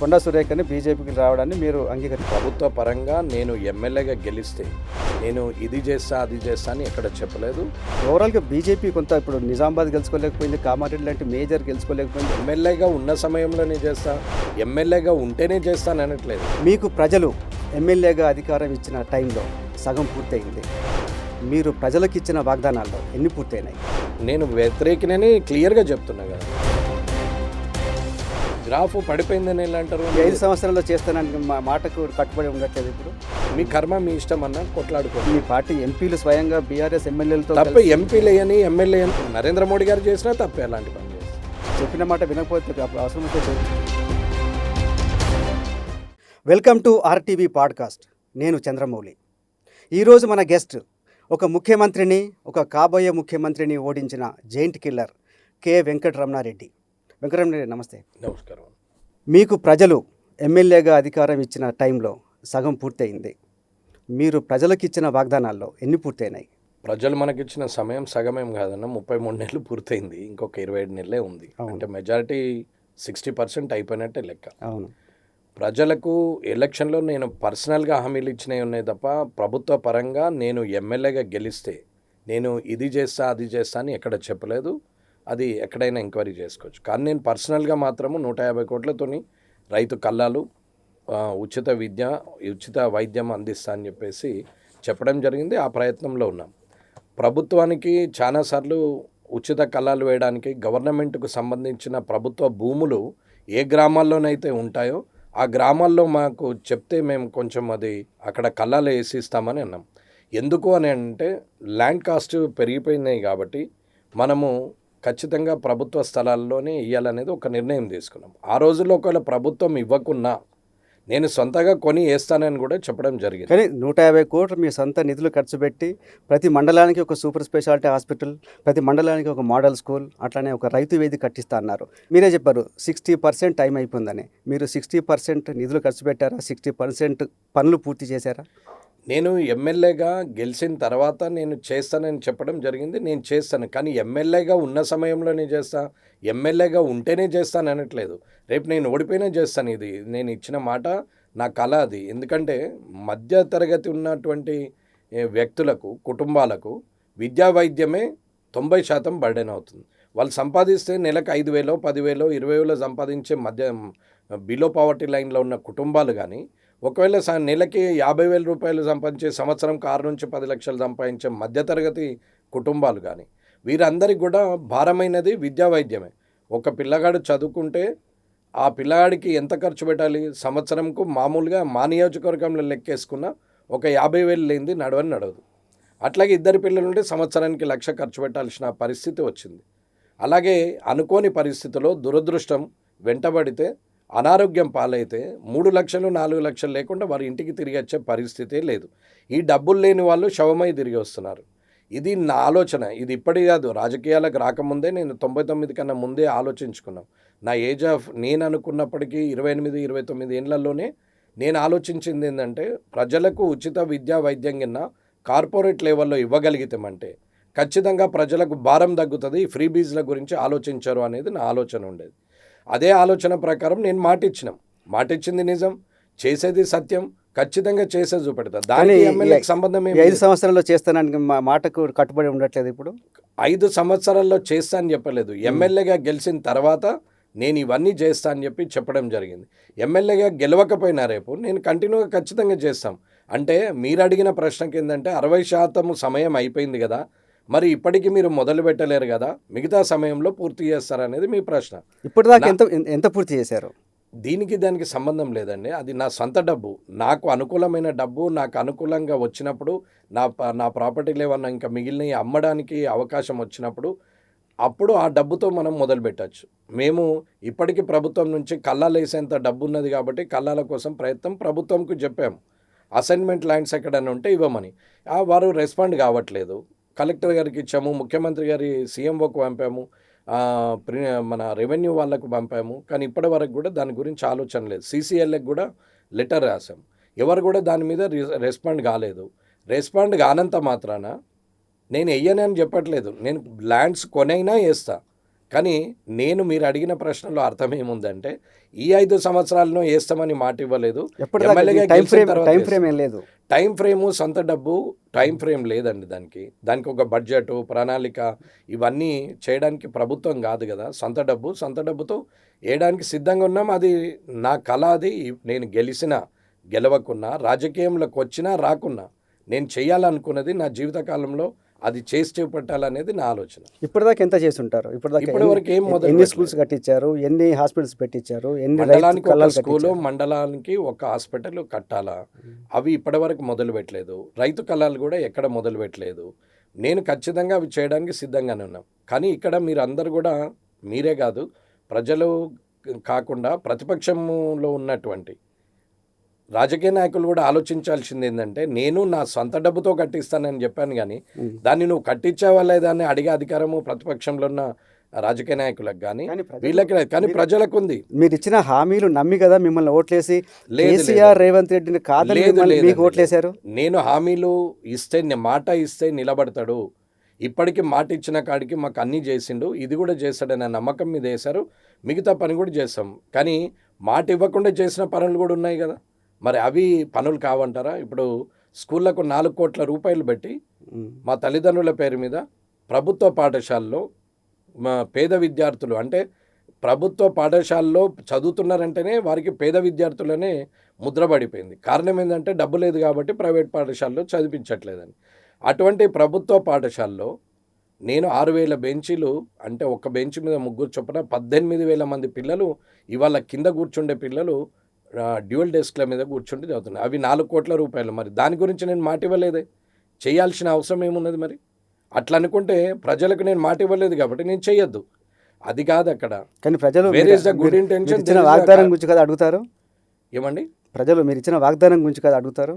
కొండా సురేఖని బీజేపీకి రావడాన్ని మీరు ప్రభుత్వ పరంగా నేను ఎమ్మెల్యేగా గెలిస్తే నేను ఇది చేస్తా అది చేస్తా అని ఎక్కడ చెప్పలేదు. ఓవరాల్గా బీజేపీ కొంత ఇప్పుడు నిజామాబాద్ గెలుచుకోలేకపోయింది, కామారెడ్డి లాంటి మేజర్ గెలుచుకోలేకపోయింది. ఎమ్మెల్యేగా ఉన్న సమయంలోనే చేస్తా, ఎమ్మెల్యేగా ఉంటేనే చేస్తాను అనట్లేదు. మీకు ప్రజలు ఎమ్మెల్యేగా అధికారం ఇచ్చిన టైంలో సగం పూర్తయింది. మీరు ప్రజలకు ఇచ్చిన వాగ్దానాల్లో ఎన్ని పూర్తయినాయి? నేను వ్యతిరేకినని క్లియర్గా చెప్తున్నా కదా. గ్రాఫ్ పడిపోయిందని ఎలా అంటారు? 5 సంవత్సరాల్లో చేస్తానని మాటకు కట్టుబడి ఉండట్లేదు. ఇప్పుడు మీ కర్మ మీ ఇష్టం అన్న కొట్లాడుకోండి. మీ పార్టీ ఎంపీలు స్వయంగా బీఆర్ఎస్ ఎమ్మెల్యేలతో తప్పే, ఎంపీలేయని ఎమ్మెల్యే నరేంద్ర మోడీ గారు చేసినా తప్పే. అలాంటి పని చేసి చెప్పిన మాట వినకపోతే అప్పుడు అవసరం వస్తే. Welcome to RTV podcast. నేను చంద్రమౌళి. ఈరోజు మన గెస్ట్ ఒక ముఖ్యమంత్రిని, ఒక కాబోయే ముఖ్యమంత్రిని ఓడించిన giant killer K Venkataramanareddy. Venkataramanareddy నమస్తే. నమస్కారం. మీకు ప్రజలు ఎమ్మెల్యేగా అధికారం ఇచ్చిన టైంలో సగం పూర్తయింది. మీరు ప్రజలకు ఇచ్చిన వాగ్దానాల్లో ఎన్ని పూర్తయినాయి? ప్రజలు మనకిచ్చిన సమయం సగమేం కాదన్న, 33 నెలలు పూర్తయింది. ఇంకొక 27 నెలలే ఉంది. అంటే మెజారిటీ 60% అయిపోయినట్టే లెక్క. అవును. ప్రజలకు ఎలక్షన్లో నేను పర్సనల్గా హామీలు ఇచ్చినవి ఉన్నాయి తప్ప ప్రభుత్వ పరంగా నేను ఎమ్మెల్యేగా గెలిస్తే నేను ఇది చేస్తా అది చేస్తా అని ఎక్కడ చెప్పలేదు. అది ఎక్కడైనా ఎంక్వైరీ చేసుకోవచ్చు. కానీ నేను పర్సనల్గా మాత్రము 150 కోట్లతోని రైతు కల్లాలు, ఉచిత విద్య, ఉచిత వైద్యం అందిస్తా అని చెప్పేసి చెప్పడం జరిగింది. ఆ ప్రయత్నంలో ఉన్నాం. ప్రభుత్వానికి చాలాసార్లు ఉచిత కల్లాలు వేయడానికి గవర్నమెంట్కు సంబంధించిన ప్రభుత్వ భూములు ఏ గ్రామాల్లోనైతే ఉంటాయో ఆ గ్రామాల్లో మాకు చెప్తే మేము కొంచెం అది అక్కడ కల్లాలు వేసిస్తామని అన్నాం. ఎందుకు అని అంటే ల్యాండ్ కాస్ట్ పెరిగిపోయినాయి కాబట్టి మనము ఖచ్చితంగా ప్రభుత్వ స్థలాల్లోనే ఇవ్వాలనేది ఒక నిర్ణయం తీసుకున్నాం. ఆ రోజుల్లో ఒకవేళ ప్రభుత్వం ఇవ్వకున్నా నేను సొంతగా కొని వేస్తానని కూడా చెప్పడం జరిగింది. కానీ 150 కోట్లు మీ సొంత నిధులు ఖర్చు పెట్టి ప్రతి మండలానికి ఒక సూపర్ స్పెషాలిటీ హాస్పిటల్, ప్రతి మండలానికి ఒక మోడల్ స్కూల్, అట్లానే ఒక రైతు వేది కట్టిస్తా అన్నారు. మీరే చెప్పారు 60% టైం అయిపోయిందని. మీరు 60% నిధులు ఖర్చు పెట్టారా? 60% పనులు పూర్తి చేశారా? నేను ఎమ్మెల్యేగా గెలిచిన తర్వాత నేను చేస్తానని చెప్పడం జరిగింది. నేను చేస్తాను, కానీ ఎమ్మెల్యేగా ఉన్న సమయంలోనే చేస్తా, ఎమ్మెల్యేగా ఉంటేనే చేస్తాను అనట్లేదు. రేపు నేను ఓడిపోయినా చేస్తాను. ఇది నేను ఇచ్చిన మాట, నా కళ అది. ఎందుకంటే మధ్య తరగతి ఉన్నటువంటి వ్యక్తులకు, కుటుంబాలకు విద్యా వైద్యమే 90% బర్డెన్ అవుతుంది. వాళ్ళు సంపాదిస్తే నెలకు 5,000, 10,000, 20,000 సంపాదించే మధ్య బిలో పావర్టీ లైన్లో ఉన్న కుటుంబాలు కానీ, ఒకవేళ నెలకి 50,000 రూపాయలు సంపాదించే, సంవత్సరంకి 6 నుంచి 10 లక్షలు సంపాదించే మధ్యతరగతి కుటుంబాలు కానీ, వీరందరికీ కూడా భారమైనది విద్యా వైద్యమే. ఒక పిల్లగాడు చదువుకుంటే ఆ పిల్లగాడికి ఎంత ఖర్చు పెట్టాలి? సంవత్సరంకు మామూలుగా మా నియోజకవర్గంలో లెక్కేసుకున్న ఒక 50,000 లేనిది నడవదు. అట్లాగే 2 పిల్లలు ఉంటే సంవత్సరానికి 1,00,000 ఖర్చు పెట్టాల్సిన పరిస్థితి వచ్చింది. అలాగే అనుకోని పరిస్థితిలో దురదృష్టం వెంటబడితే, అనారోగ్యం పాలైతే 3 లక్షలు 4 లక్షలు లేకుండా వారి ఇంటికి తిరిగి వచ్చే పరిస్థితే లేదు. ఈ డబ్బులు లేని వాళ్ళు శవమై తిరిగి వస్తున్నారు. ఇది నా ఆలోచన. ఇది ఇప్పటి కాదు, రాజకీయాలకు రాకముందే నేను 99 కన్నా ముందే ఆలోచించుకున్నాం. నా ఏజ్ ఆఫ్ నేను అనుకున్నప్పటికీ 28, 29 ఏళ్లలోనే నేను ఆలోచించింది ఏంటంటే, ప్రజలకు ఉచిత విద్యా వైద్యం కింద కార్పొరేట్ లెవెల్లో ఇవ్వగలిగితామంటే ఖచ్చితంగా ప్రజలకు భారం తగ్గుతుంది. ఫ్రీ బీజ్ల గురించి ఆలోచించరు అనేది నా ఆలోచన ఉండేది. అదే ఆలోచన ప్రకారం నేను మాటిచ్చింది నిజం, చేసేది సత్యం, ఖచ్చితంగా చేసే చూపెడతా. దానికి ఎమ్మెల్యేకి సంబంధం 5 సంవత్సరాల్లో చేస్తానని మాటకు కట్టుబడి ఉండట్లేదు. ఇప్పుడు 5 సంవత్సరాల్లో చేస్తా అని చెప్పలేదు. ఎమ్మెల్యేగా గెలిచిన తర్వాత నేను ఇవన్నీ చేస్తా అని చెప్పడం జరిగింది. ఎమ్మెల్యేగా గెలవకపోయినా రేపు నేను కంటిన్యూగా ఖచ్చితంగా చేస్తాం. అంటే మీరు అడిగిన ప్రశ్నకి ఏంటంటే 60% సమయం అయిపోయింది కదా, మరి ఇప్పటికీ మీరు మొదలు పెట్టలేరు కదా, మిగతా సమయంలో పూర్తి చేస్తారనేది మీ ప్రశ్న. ఇప్పటిదాకా ఎంత పూర్తి చేశారు? దానికి సంబంధం లేదండి. అది నా సొంత డబ్బు, నాకు అనుకూలమైన డబ్బు. నాకు అనుకూలంగా వచ్చినప్పుడు నా ప్రాపర్టీలు ఏమన్నా ఇంకా మిగిలినవి అమ్మడానికి అవకాశం వచ్చినప్పుడు అప్పుడు ఆ డబ్బుతో మనం మొదలు పెట్టచ్చు. మేము ఇప్పటికీ ప్రభుత్వం నుంచి కల్లాలు వేసేంత డబ్బు ఉన్నది కాబట్టి కల్లాల కోసం ప్రయత్నం ప్రభుత్వంకు చెప్పాము. అసైన్మెంట్ ల్యాండ్స్ ఎక్కడైనా ఉంటే ఇవ్వమని. వారు రెస్పాండ్ కావట్లేదు. కలెక్టర్ గారికి ఇచ్చాము, ముఖ్యమంత్రి గారి సీఎంఓకు పంపాము, మన రెవెన్యూ వాళ్ళకు పంపాము. కానీ ఇప్పటి వరకు కూడా దాని గురించి ఆలోచన లేదు. CCLకి కూడా లెటర్ రాసాం. ఎవరు కూడా దాని మీద రెస్పాండ్ కాలేదు. రెస్పాండ్ కానంత మాత్రాన నేను వెయ్యని అని చెప్పట్లేదు. నేను ల్యాండ్స్ కొనైనా వేస్తా, కానీ నేను మీరు అడిగిన ప్రశ్నలో అర్థం ఏముందంటే ఈ 5 సంవత్సరాలను వేస్తామని మాట ఇవ్వలేదు. ఎమ్మెల్యేగా గెలిచిన తర్వాత టైం ఫ్రేమ్ ఏం లేదు. టైం ఫ్రేము, సొంత డబ్బు, టైం ఫ్రేమ్ లేదండి దానికి ఒక బడ్జెట్, ప్రణాళిక ఇవన్నీ చేయడానికి ప్రభుత్వం కాదు కదా. సొంత డబ్బుతో వేయడానికి సిద్ధంగా ఉన్నాం. అది నా కళ. అది నేను గెలవకున్నా, రాజకీయంలోకి వచ్చినా రాకున్నా నేను చేయాలనుకున్నది నా జీవితకాలంలో అది చేసి చూపెట్టాలనేది నా ఆలోచన. ఇప్పటిదాకా ఎంత చేసి ఉంటారు? ఇప్పటివరకు ఏం మొదలు ఎన్ని స్కూల్స్ కట్టించారు? ఎన్ని హాస్పిటల్స్ పెట్టించారు? ఎన్ని మండలానికి ఒక స్కూలు, మండలానికి ఒక హాస్పిటల్ కట్టాలా, అవి ఇప్పటివరకు మొదలు పెట్టలేదు. రైతు కళాలు కూడా ఎక్కడ మొదలు పెట్టలేదు. నేను ఖచ్చితంగా అవి చేయడానికి సిద్ధంగానే ఉన్నాం. కానీ ఇక్కడ మీరు అందరు కూడా, మీరే కాదు ప్రజలు కాకుండా ప్రతిపక్షంలో ఉన్నటువంటి రాజకీయ నాయకులు కూడా ఆలోచించాల్సింది ఏంటంటే, నేను నా సొంత డబ్బుతో కట్టిస్తానని చెప్పాను, కానీ దాన్ని నువ్వు కట్టించావా లేదా అని అడిగే అధికారము ప్రతిపక్షంలో ఉన్న రాజకీయ నాయకులకు కానీ వీళ్ళకి, కానీ ప్రజలకు ఉంది. మీరు ఇచ్చిన హామీలు నమ్మి కదా మిమ్మల్ని ఓట్లేసి కేసీఆర్ రేవంత్ రెడ్డిని కాదని మీకు ఓట్లేశారు. నేను హామీలు ఇస్తే, మాట ఇస్తే నిలబడతాడు, ఇప్పటికీ మాట ఇచ్చిన కాడికి మాకు అన్నీ చేసిండు, ఇది కూడా చేస్తాడనే నమ్మకం మీద వేశారు. మిగతా పని కూడా చేస్తాం. కానీ మాట ఇవ్వకుండా చేసిన పనులు కూడా ఉన్నాయి కదా, మరి అవి పనులు కావంటారా? ఇప్పుడు స్కూళ్ళకు 4 కోట్ల రూపాయలు పెట్టి మా తల్లిదండ్రుల పేరు మీద ప్రభుత్వ పాఠశాలలో మా పేద విద్యార్థులు, అంటే ప్రభుత్వ పాఠశాలలో చదువుతున్నారంటేనే వారికి పేద విద్యార్థులనే ముద్రపడిపోయింది. కారణం ఏంటంటే డబ్బు లేదు కాబట్టి ప్రైవేట్ పాఠశాలలో చదివించట్లేదని. అటువంటి ప్రభుత్వ పాఠశాలలో నేను 6,000 బెంచీలు, అంటే ఒక బెంచ్ మీద 3 చొప్పున 18,000 మంది పిల్లలు, ఇవాళ కింద కూర్చుండే పిల్లలు డ్యూయల్ డెస్క్ల మీద కూర్చుంటే చదువుతున్నాయి. అవి 4 కోట్ల రూపాయలు. మరి దాని గురించి నేను మాట ఇవ్వలేదే, చేయాల్సిన అవసరం ఏమున్నది? మరి అట్లా అనుకుంటే ప్రజలకు నేను మాట ఇవ్వలేదు కాబట్టి నేను చెయ్యొద్దు, అది కాదు అక్కడ. కానీ ప్రజలు గుడ్ ఇంటెన్షన్ వాగ్దానం గురించి కదా అడుగుతారు. ఏమండి? ప్రజలు మీరు ఇచ్చిన వాగ్దానం గురించి కదా అడుగుతారు.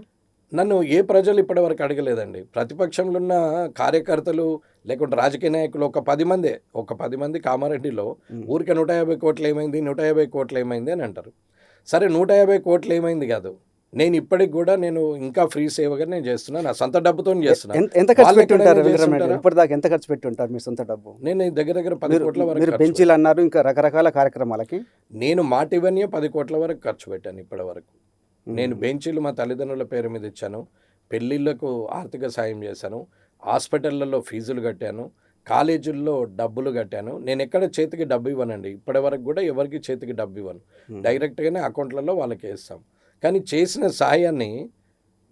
నన్ను ఏ ప్రజలు ఇప్పటివరకు అడగలేదండి. ప్రతిపక్షంలో ఉన్న కార్యకర్తలు లేకుంటే రాజకీయ నాయకులు ఒక 10 మంది కామారెడ్డిలో ఊరికే 150 కోట్లు ఏమైంది, 150 కోట్లు ఏమైంది అని అంటారు. సరే 150 కోట్లు ఏమైంది కాదు, నేను ఇప్పటికి కూడా నేను ఇంకా ఫ్రీ సేవగా నేను చేస్తున్నాను, నా సొంత డబ్బుతో చేస్తున్నాను. ఎంత ఖర్చు పెట్టి ఉంటారు ఇప్పటిదాకా? ఎంత ఖర్చు పెట్టి ఉంటారు మీ సొంత డబ్బు? నేను దగ్గర 10 కోట్ల వరకు. బెంచీలు అన్నారు, ఇంకా రకరకాల కార్యక్రమాలకి నేను మాట ఇవ్వని 10 కోట్ల వరకు ఖర్చు పెట్టాను ఇప్పటి వరకు. నేను బెంచీలు మా తల్లిదండ్రుల పేరు మీద ఇచ్చాను, పెళ్ళిళ్ళకు ఆర్థిక సాయం చేశాను, హాస్పిటళ్లలో ఫీజులు కట్టాను, కాలేజీల్లో డబ్బులు కట్టాను. నేను ఎక్కడ చేతికి డబ్బు ఇవ్వనండి, ఇప్పటి వరకు కూడా ఎవరికి చేతికి డబ్బు ఇవ్వను, డైరెక్ట్గానే అకౌంట్లలో వాళ్ళకి వేస్తాం. కానీ చేసిన సాయాన్ని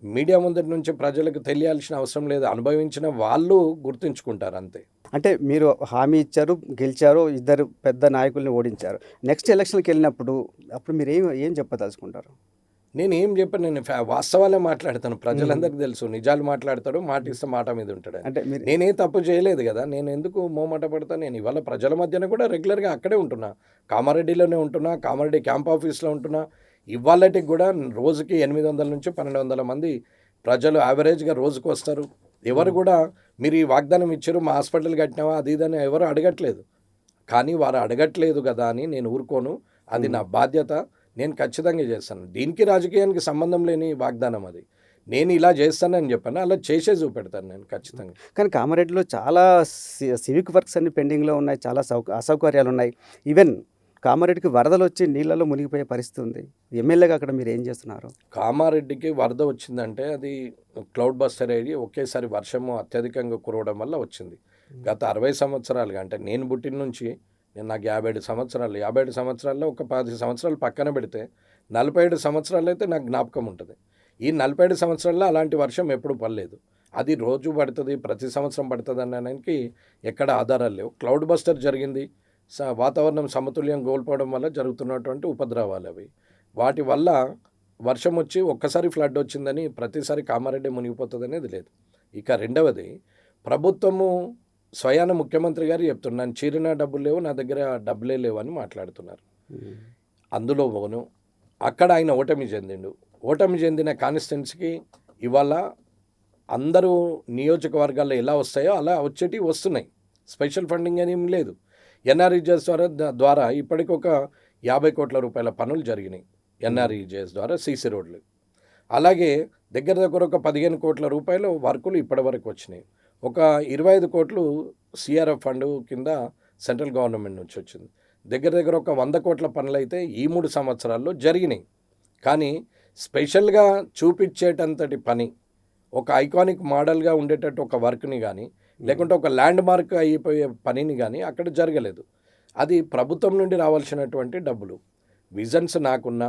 మీడియా ముందటి నుంచి ప్రజలకు తెలియాల్సిన అవసరం లేదు, అనుభవించిన వాళ్ళు గుర్తుంచుకుంటారు అంతే. అంటే మీరు హామీ ఇచ్చారు, గెలిచారు, 2 పెద్ద నాయకుల్ని ఓడించారు. నెక్స్ట్ ఎలక్షన్కి వెళ్ళినప్పుడు అప్పుడు మీరు ఏం చెప్పదలుచుకుంటారు? నేను ఏం చెప్పాను, నేను వాస్తవాలే మాట్లాడతాను, ప్రజలందరికీ తెలుసు, నిజాలు మాట్లాడతాడు, మాట ఇస్తే మాట మీద ఉంటాడు. అంటే నేనే తప్పు చేయలేదు కదా, నేను ఎందుకు మోమాట పడతాను? నేను ఇవాళ ప్రజల మధ్యన కూడా రెగ్యులర్గా అక్కడే ఉంటున్నా, కామారెడ్డిలోనే ఉంటున్నా, కామారెడ్డి క్యాంప్ ఆఫీస్లో ఉంటున్నా. ఇవాళటికి కూడా రోజుకి 800 నుంచి 1,200 మంది ప్రజలు యావరేజ్గా రోజుకు వస్తారు. ఎవరు కూడా మీరు ఈ వాగ్దానం ఇచ్చారు, మా హాస్పిటల్ కట్టినావా అది ఇదని ఎవరు అడగట్లేదు. కానీ వారు అడగట్లేదు కదా అని నేను ఊరుకోను, అది నా బాధ్యత, నేను ఖచ్చితంగా చేస్తాను. దీనికి రాజకీయానికి సంబంధం లేని వాగ్దానం అది. నేను ఇలా చేస్తానని చెప్పాను, అలా చేసే చూపెడతాను నేను ఖచ్చితంగా. కానీ కామారెడ్డిలో చాలా సివిక్ వర్క్స్ అన్ని పెండింగ్లో ఉన్నాయి, చాలా అసౌకర్యాలు ఉన్నాయి. ఈవెన్ కామారెడ్డికి వరదలు వచ్చి నీళ్ళలో మునిగిపోయే పరిస్థితి ఉంది. ఎమ్మెల్యేగా అక్కడ మీరు ఏం చేస్తున్నారు? కామారెడ్డికి వరద వచ్చిందంటే అది క్లౌడ్ బస్టర్ అయ్యి ఒకేసారి వర్షము అత్యధికంగా కురవడం వల్ల వచ్చింది. గత 60 సంవత్సరాలుగా, అంటే నేను పుట్టిన నుంచి నాకు 57 సంవత్సరాలు, 57 సంవత్సరాల్లో ఒక 10 సంవత్సరాలు పక్కన పెడితే 47 సంవత్సరాలు అయితే నాకు జ్ఞాపకం ఉంటుంది. ఈ 47 సంవత్సరాల్లో అలాంటి వర్షం ఎప్పుడు పడలేదు. అది రోజు పడుతుంది, ప్రతి సంవత్సరం పడుతుంది అనడానికి ఎక్కడ ఆధారాలు లేవు. క్లౌడ్ బస్టర్ జరిగింది, వాతావరణం సమతుల్యం కోల్పోవడం వల్ల జరుగుతున్నటువంటి ఉపద్రవాలు అవి. వాటి వల్ల వర్షం వచ్చి ఒక్కసారి ఫ్లడ్ వచ్చిందని ప్రతిసారి కామారెడ్డి మునిగిపోతుంది అనేది లేదు. ఇక రెండవది, ప్రభుత్వము స్వయాన ముఖ్యమంత్రి గారు చెప్తున్నాను, చీరిన డబ్బులు లేవు, నా దగ్గర డబ్బులే లేవు అని మాట్లాడుతున్నారు. అందులో పోను అక్కడ ఆయన ఓటమి చెందిన కాన్స్టిట్యున్సీకి ఇవాళ అందరూ నియోజకవర్గాల్లో ఎలా వస్తాయో అలా వచ్చేటివి వస్తున్నాయి. స్పెషల్ ఫండింగ్ అని ఏం లేదు. ఎన్ఆర్ఈజెస్ ద్వారా ఇప్పటికి ఒక 50 కోట్ల రూపాయల పనులు జరిగినాయి ఎన్ఆర్ఈజెస్ ద్వారా, సీసీ రోడ్లు. అలాగే దగ్గర ఒక 15 కోట్ల రూపాయల వర్కులు ఇప్పటి వరకు వచ్చినాయి. ఒక 25 కోట్లు సిఆర్ఎఫ్ ఫండ్ కింద సెంట్రల్ గవర్నమెంట్ నుంచి వచ్చింది. దగ్గర దగ్గర ఒక 100 కోట్ల పనులైతే ఈ 3 సంవత్సరాల్లో జరిగినాయి. కానీ స్పెషల్గా చూపించేటంతటి పని, ఒక ఐకానిక్ మోడల్గా ఉండేటట్టు ఒక వర్క్ని కానీ, లేకుంటే ఒక ల్యాండ్ మార్క్ అయిపోయే పనిని కానీ అక్కడ జరగలేదు. అది ప్రభుత్వం నుండి రావాల్సినటువంటి డబ్బులు. విజన్స్ నాకున్నా,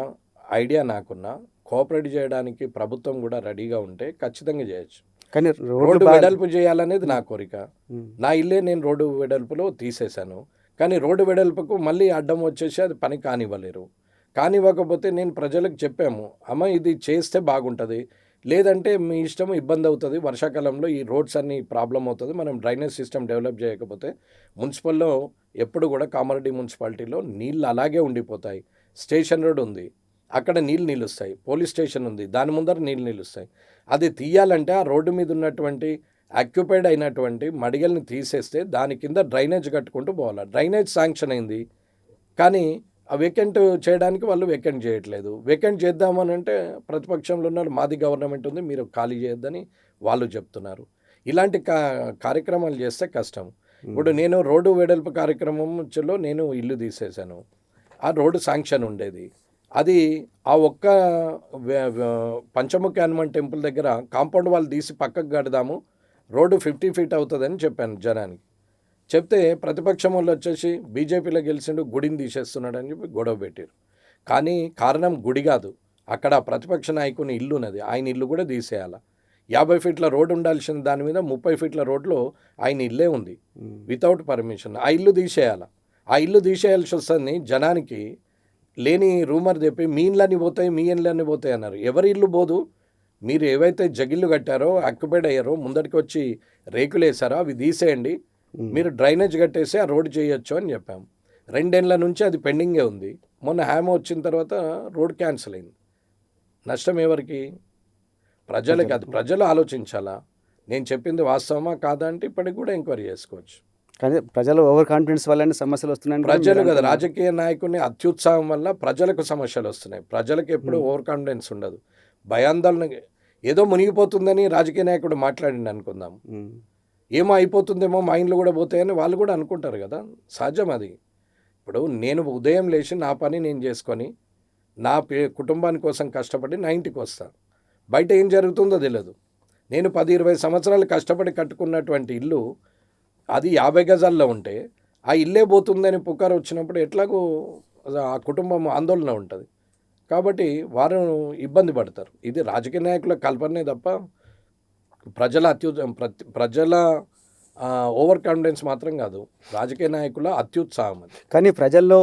ఐడియా నాకున్నా, కోఆపరేట్ చేయడానికి ప్రభుత్వం కూడా రెడీగా ఉంటే ఖచ్చితంగా చేయొచ్చు. కానీ రోడ్డు వెడల్పు చేయాలనేది నా కోరిక. నా ఇల్లే నేను రోడ్డు వెడల్పులో తీసేశాను. కానీ రోడ్డు వెడల్పుకు మళ్ళీ అడ్డం వచ్చేసి అది పని కానివ్వలేరు. కానివ్వకపోతే నేను ప్రజలకు చెప్పాము, అమ్మ ఇది చేస్తే బాగుంటుంది, లేదంటే మీ ఇష్టం, ఇబ్బంది అవుతుంది, వర్షాకాలంలో ఈ రోడ్స్ అన్ని ప్రాబ్లం అవుతుంది, మనం డ్రైనేజ్ సిస్టమ్ డెవలప్ చేయకపోతే మున్సిపల్లో ఎప్పుడు కూడా కామారెడ్డి మున్సిపాలిటీలో నీళ్ళు అలాగే ఉండిపోతాయి. స్టేషన్ రోడ్ ఉంది, అక్కడ నీళ్ళు నిలుస్తాయి. పోలీస్ స్టేషన్ ఉంది, దాని ముందర నీళ్ళు నిలుస్తాయి. అది తీయాలంటే ఆ రోడ్డు మీద ఉన్నటువంటి ఆక్యుపైడ్ అయినటువంటి మడిగల్ని తీసేస్తే దాని కింద డ్రైనేజ్ కట్టుకుంటూ పోవాలి. డ్రైనేజ్ శాంక్షన్ అయింది, కానీ ఆ వేకెంట్ చేయడానికి వాళ్ళు వేకెంట్ చేయట్లేదు. వేకెంట్ చేద్దామని అంటే ప్రతిపక్షంలో ఉన్నారు, మాది గవర్నమెంట్ ఉంది, మీరు ఖాళీ చేయొద్దని వాళ్ళు చెప్తున్నారు. ఇలాంటి కార్యక్రమాలు చేస్తే కష్టం. ఇప్పుడు నేను రోడ్డు వెడల్పు కార్యక్రమంలో నేను ఇల్లు తీసేశాను. ఆ రోడ్డు శాంక్షన్ ఉండేది. అది ఆ ఒక్క పంచముఖి హనుమాన్ టెంపుల్ దగ్గర కాంపౌండ్ వాళ్ళు తీసి పక్కకు కడదాము, రోడ్డు 50 ఫీట్ అవుతుందని చెప్పాను జనానికి. చెప్తే ప్రతిపక్షం వాళ్ళు వచ్చేసి బీజేపీలో గెలిచిండు, గుడిని తీసేస్తున్నాడు అని చెప్పి గొడవ పెట్టారు. కానీ కారణం గుడి కాదు, అక్కడ ప్రతిపక్ష నాయకుని ఇల్లు ఉన్నది, ఆయన ఇల్లు కూడా తీసేయాలి. 50 ఫీట్ల రోడ్డు ఉండాల్సిన దాని మీద 30 ఫీట్ల రోడ్లో ఆయన ఇల్లే ఉంది వితౌట్ పర్మిషన్. ఆ ఇల్లు తీసేయాలి. ఆ ఇల్లు తీసేయాల్సి వస్తుంది. జనానికి లేని రూమర్ చెప్పి మీ ఇళ్ళని పోతాయి, మీ ఇళ్ళని పోతాయి అన్నారు. ఎవరి ఇల్లు పోదు, మీరు ఏవైతే జగిళ్ళు కట్టారో, ఆక్యుపైడ్ అయ్యారో, ముందరికి వచ్చి రేకులు వేసారో అవి తీసేయండి, మీరు డ్రైనేజ్ కట్టేసి ఆ రోడ్ చేయొచ్చు అని చెప్పాము. 2 ఏళ్ల నుంచి అది పెండింగే ఉంది. మొన్న హ్యామ్ వచ్చిన తర్వాత రోడ్ క్యాన్సిల్ అయింది. నష్టం ఎవరికి? ప్రజలకి. అది ప్రజలు ఆలోచించాలా, నేను చెప్పింది వాస్తవమా కాదా అంటే ఇప్పటికి కూడా ఎంక్వైరీ చేసుకోవచ్చు. కానీ ప్రజలు ఓవర్ కాన్ఫిడెన్స్ వల్లనే సమస్యలు వస్తున్నాయి. ప్రజలు కదా, రాజకీయ నాయకుని అత్యుత్సాహం వల్ల ప్రజలకు సమస్యలు వస్తున్నాయి. ప్రజలకు ఎప్పుడు ఓవర్ కాన్ఫిడెన్స్ ఉండదు. భయాందోళన, ఏదో మునిగిపోతుందని రాజకీయ నాయకుడు మాట్లాడిండి అనుకుందాం, ఏమో అయిపోతుందేమో మా ఇండ్లు కూడా పోతాయని వాళ్ళు కూడా అనుకుంటారు కదా, సహజం అది. ఇప్పుడు నేను ఉదయం లేచి నా పని నేను చేసుకొని నా కుటుంబాని కోసం కష్టపడి నా ఇంటికి వస్తాను. బయట ఏం జరుగుతుందో తెలియదు. నేను 10-20 సంవత్సరాలు కష్టపడి కట్టుకున్నటువంటి ఇల్లు అది 50 గజాల్లో ఉంటే ఆ ఇల్లే పోతుందని పుకారు వచ్చినప్పుడు ఎట్లాగో ఆ కుటుంబం ఆందోళన ఉంటుంది. కాబట్టి వారు ఇబ్బంది పడతారు. ఇది రాజకీయ నాయకుల కల్పనే తప్ప ప్రజల ఓవర్ కాన్ఫిడెన్స్ మాత్రం కాదు, రాజకీయ నాయకుల అత్యుత్సాహం అది. కానీ ప్రజల్లో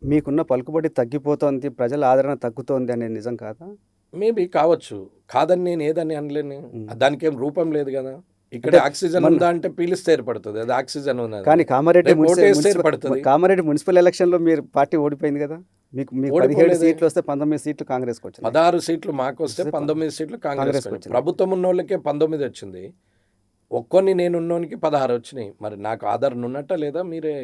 మీకున్న పలుకుబడి తగ్గిపోతుంది, ప్రజల ఆదరణ తగ్గుతోంది అనేది నిజం కాదా? మేబీ కావచ్చు, కాదని నేను ఏదని అనలేను. దానికి ఏం రూపం లేదు కదా. ఇక్కడ ఆక్సిజన్ ఉందా అంటే పీలిస్తే ఏర్పడుతుంది, అది ఆక్సిజన్ ఉన్నది. కానీ కామారెడ్డి ఏర్పడుతుంది. కామారెడ్డి మున్సిపల్ ఎలక్షన్లో మీరు పార్టీ ఓడిపోయింది కదా, మీకు 17 సీట్లు వస్తే 19 సీట్లు కాంగ్రెస్కి వచ్చింది. 16 సీట్లు మాకు వస్తే 19 సీట్లు కాంగ్రెస్ వచ్చింది. ప్రభుత్వం ఉన్న వాళ్ళకే 19 వచ్చింది, ఒక్కొని నేను ఉన్నోనికి 16 వచ్చినాయి. మరి నాకు ఆధారణ ఉన్నట్ట లేదా మీరే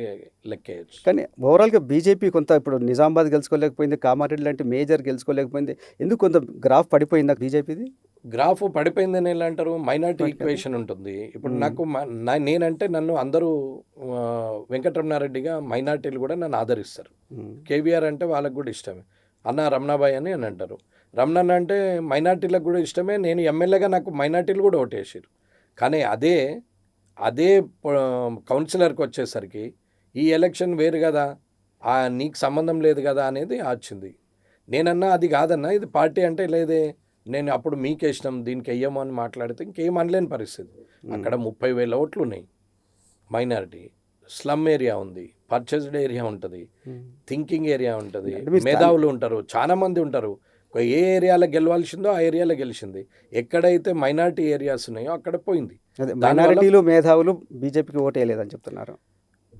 లెక్కేయచ్చు. కానీ ఓవరాల్గా బీజేపీ కొంత ఇప్పుడు నిజామాబాద్ గెలుచుకోలేకపోయింది, కామారెడ్డి లాంటి మేజర్ గెలుచుకోలేకపోయింది. ఎందుకు కొంత గ్రాఫ్ పడిపోయిందా బీజేపీది? గ్రాఫ్ పడిపోయిందని ఎలా అంటారు? మైనార్టీ ఈక్వేషన్ ఉంటుంది. ఇప్పుడు నాకు నేనంటే నన్ను అందరూ వెంకటరమణారెడ్డిగా మైనార్టీలు కూడా నన్ను ఆదరిస్తారు. కేవీఆర్ అంటే వాళ్ళకు కూడా ఇష్టమే, అన్న రమణాబాయ్ అని అంటారు. రమణన్న అంటే మైనార్టీలకు కూడా ఇష్టమే. నేను ఎమ్మెల్యేగా నాకు మైనార్టీలు కూడా ఓటేసారు. కానీ అదే కౌన్సిలర్కి వచ్చేసరికి ఈ ఎలక్షన్ వేరు కదా, నీకు సంబంధం లేదు కదా అనేది వచ్చింది. నేనన్నా అది కాదన్నా, ఇది పార్టీ అంటే లేదే, నేను అప్పుడు మీకే ఇష్టం దీనికి వెయ్యము అని మాట్లాడితే ఇంకేం అనలేని పరిస్థితి. అక్కడ 30,000 ఓట్లు ఉన్నాయి. మైనారిటీ స్లమ్ ఏరియా ఉంది, పర్చేస్డ్ ఏరియా ఉంటుంది, థింకింగ్ ఏరియా ఉంటుంది, మేధావులు ఉంటారు, చాలా మంది ఉంటారు. ఏ ఏరియాలో గెలవాల్సిందో ఆ ఏరియాలో గెలిచింది. ఎక్కడైతే మైనారిటీ ఏరియాస్ ఉన్నాయో అక్కడ పోయింది. మైనారిటీలు మేధావులు బీజేపీకి ఓటు వేయలేదని చెప్తున్నారు.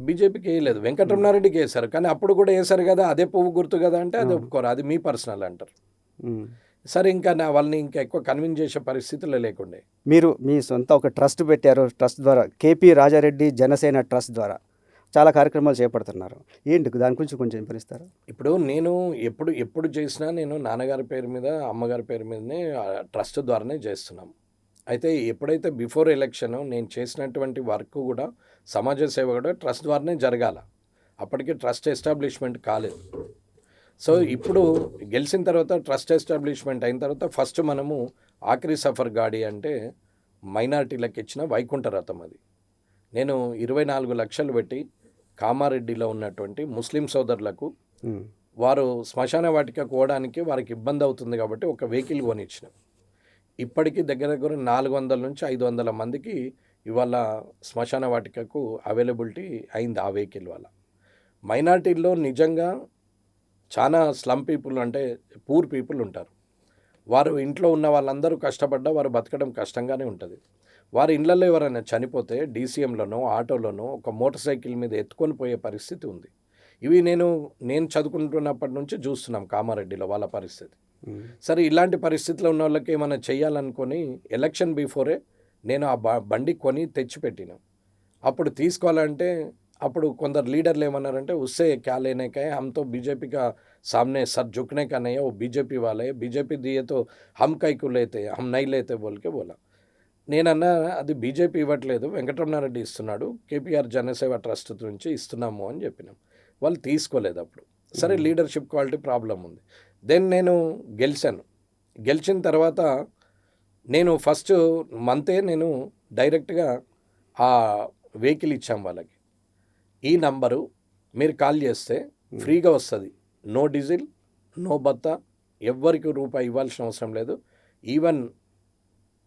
బీజేపీకి వేయలేదు, వెంకటరమణారెడ్డికి వేశారు. కానీ అప్పుడు కూడా వేశారు కదా, అదే పువ్వు గుర్తు కదా అంటే అది ఒప్పుకోరు, అది మీ పర్సనల్ అంటారు. సరే, ఇంకా వాళ్ళని ఇంకా ఎక్కువ కన్విన్స్ చేసే పరిస్థితుల్లో లేకుండే. మీరు మీ సొంత ఒక ట్రస్ట్ పెట్టారు, ట్రస్ట్ ద్వారా కేపీ రాజారెడ్డి జనసేన ట్రస్ట్ ద్వారా చాలా కార్యక్రమాలు చేపడుతున్నారు. ఏంటి దాని గురించి కొంచెం వివరిస్తారు? ఇప్పుడు నేను ఎప్పుడు చేసినా నేను నాన్నగారి పేరు మీద, అమ్మగారి పేరు మీదనే ట్రస్ట్ ద్వారానే చేస్తున్నాం. అయితే ఎప్పుడైతే బిఫోర్ ఎలక్షన్ నేను చేసినటువంటి వర్క్ కూడా సమాజ సేవ కూడా ట్రస్ట్ ద్వారానే జరగాల. అప్పటికి ట్రస్ట్ ఎస్టాబ్లిష్మెంట్ కాలేదు. సో ఇప్పుడు గెలిచిన తర్వాత ట్రస్ట్ ఎస్టాబ్లిష్మెంట్ అయిన తర్వాత ఫస్ట్ మనము ఆఖరి సఫర్ గాడి అంటే మైనారిటీలకు ఇచ్చిన వైకుంఠ రథం అది. నేను 24 లక్షలు పెట్టి కామారెడ్డిలో ఉన్నటువంటి ముస్లిం సోదరులకు వారు శ్మశాన వాటిక పోవడానికి వారికి ఇబ్బంది అవుతుంది కాబట్టి ఒక వెహికల్ కొనిచ్చిన. ఇప్పటికీ దగ్గర దగ్గర 400 నుంచి 500 మందికి ఇవాళ శ్మశాన వాటికకు అవైలబిలిటీ అయింది ఆ వెహికల్ వల్ల. మైనారిటీల్లో నిజంగా చాలా స్లమ్ పీపుల్ అంటే పూర్ పీపుల్ ఉంటారు. వారు ఇంట్లో ఉన్న వాళ్ళందరూ కష్టపడ్డా వారు బతకడం కష్టంగానే ఉంటుంది. వారి ఇళ్లలో ఎవరైనా చనిపోతే డీసీఎంలోనో ఆటోలోనో ఒక మోటార్ సైకిల్ మీద ఎత్తుకొని పోయే పరిస్థితి ఉంది. ఇవి నేను చదువుకుంటున్నప్పటి నుంచి చూస్తున్నాం కామారెడ్డిలో వాళ్ళ పరిస్థితి. సరే ఇలాంటి పరిస్థితిలో ఉన్న వాళ్ళకి ఏమైనా చేయాలనుకొని ఎలక్షన్ బిఫోరే నేను ఆ బండి కొని తెచ్చిపెట్టినాం. అప్పుడు తీసుకోవాలంటే అప్పుడు కొందరు లీడర్లు ఏమన్నారంటే ఉస్సే క్యా లేనే కా హమ్తో బీజేపీ కా సామ్నే సర్ झुकने का नहीं है, वो बीजेपी वाले बीजेपी दिए तो हम कई को लेते हम नहीं लेते बोल के बोला. నేనన్నా అది బీజేపీ ఇవ్వట్లేదు, వెంకటరమణారెడ్డి ఇస్తున్నాడు, కేపీఆర్ జనసేవ ట్రస్ట్ నుంచి ఇస్తున్నాము అని చెప్పినాం. వాళ్ళు తీసుకోలేదు అప్పుడు. సరే లీడర్షిప్ క్వాలిటీ ప్రాబ్లం ఉంది. దెన్ నేను గెలిచిన తర్వాత నేను ఫస్ట్ మంతే నేను డైరెక్ట్గా ఆ వెహికల్ ఇచ్చాం వాళ్ళకి. ఈ నంబరు మీరు కాల్ చేస్తే ఫ్రీగా వస్తుంది, నో డీజిల్ నో బత్తా, ఎవ్వరికి రూపాయి ఇవ్వాల్సిన అవసరం లేదు. ఈవెన్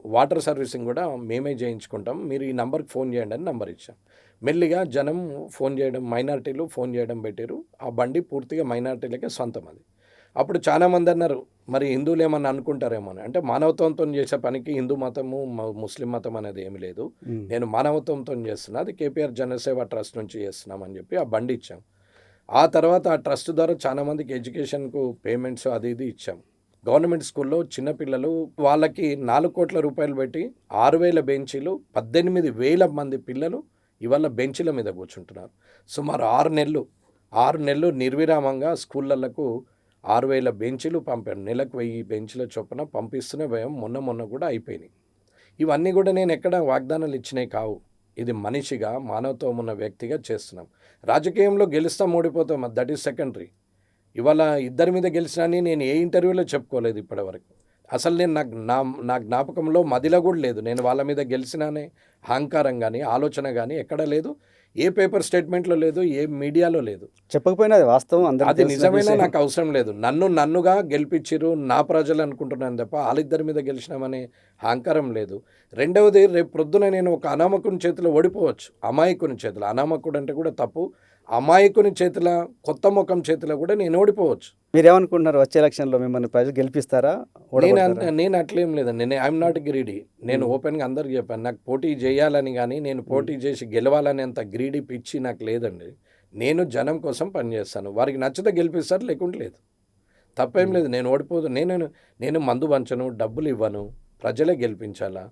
వాటర్ సర్వీసింగ్ కూడా మేమే చేయించుకుంటాం, మీరు ఈ నంబర్కి ఫోన్ చేయండి అని నంబర్ ఇచ్చాం. మెల్లిగా జనం ఫోన్ చేయడం, మైనారిటీలు ఫోన్ చేయడం పెట్టారు. ఆ బండి పూర్తిగా మైనారిటీలకే సొంతం అది. అప్పుడు చాలామంది అన్నారు మరి హిందువులు ఏమన్నా అనుకుంటారేమో అని. అంటే మానవత్వంతో చేసే పనికి హిందూ మతము ముస్లిం మతం అనేది ఏమి లేదు, నేను మానవత్వంతో చేస్తున్నా, అది కేపీఆర్ జనసేవ ట్రస్ట్ నుంచి చేస్తున్నామని చెప్పి ఆ బండి ఇచ్చాం. ఆ తర్వాత ఆ ట్రస్ట్ ద్వారా చాలామందికి ఎడ్యుకేషన్కు పేమెంట్స్ అది ఇది ఇచ్చాం. గవర్నమెంట్ స్కూల్లో చిన్నపిల్లలు వాళ్ళకి 4 కోట్ల రూపాయలు పెట్టి 6,000 బెంచీలు, 18,000 మంది పిల్లలు ఇవాళ బెంచీల మీద కూర్చుంటున్నారు. సుమారు 6 నెలలు నిర్విరామంగా స్కూళ్ళకు 6,000 బెంచీలు పంపాను. నెలకు 1000 బెంచీల చొప్పున పంపిస్తూనే భయం. మొన్న కూడా అయిపోయినాయి. ఇవన్నీ కూడా నేను ఎక్కడ వాగ్దానాలు ఇచ్చినాయి కావు. ఇది మనిషిగా మానవత్వం ఉన్న వ్యక్తిగా చేస్తున్నాం. రాజకీయంలో గెలుస్తాం ఓడిపోతాం, దట్ ఈస్ సెకండరీ. ఇవాళ ఇద్దరి మీద గెలిచినని నేను ఏ ఇంటర్వ్యూలో చెప్పుకోలేదు ఇప్పటివరకు. అసలు నేను నా జ్ఞాపకంలో మదిలో కూడా లేదు నేను వాళ్ళ మీద గెలిచినానే అహంకారం కానీ ఆలోచన కానీ ఎక్కడ లేదు. ఏ పేపర్ స్టేట్మెంట్లో లేదు, ఏ మీడియాలో లేదు. చెప్పకపోయినా అది వాస్తవం, అది నిజమైనా నాకు అవసరం లేదు. నన్నుగా గెలిపించిరు నా ప్రజలు అనుకుంటున్నాను తప్ప వాళ్ళిద్దరి మీద గెలిచినామనే అహంకారం లేదు. రెండవది, రేపు ప్రొద్దున నేను ఒక అనామకుని చేతిలో ఓడిపోవచ్చు, అమాయకుని చేతిలో. అనామకుడు అంటే కూడా తప్పు. అమాయకుని చేతిలో, కొత్త ముఖం చేతిలో కూడా నేను ఓడిపోవచ్చు. మీరేమనుకుంటున్నారు, వచ్చే ఎలక్షన్లో మిమ్మల్ని ప్రజలు గెలిపిస్తారా? నేను అట్లేం లేదండి. I'm not greedy. నేను ఓపెన్గా అందరికి చెప్పాను, నాకు పోటీ చేయాలని కానీ నేను పోటీ చేసి గెలవాలని అంత గ్రీడీ పిచ్చి నాకు లేదండి. నేను జనం కోసం పనిచేస్తాను. వారికి నచ్చితే గెలిపిస్తారు, లేకుంటే లేదు. తప్పేం లేదు. నేను ఓడిపోదు. నేను మందు పంచను, డబ్బులు ఇవ్వను. ప్రజలే గెలిపించాలా.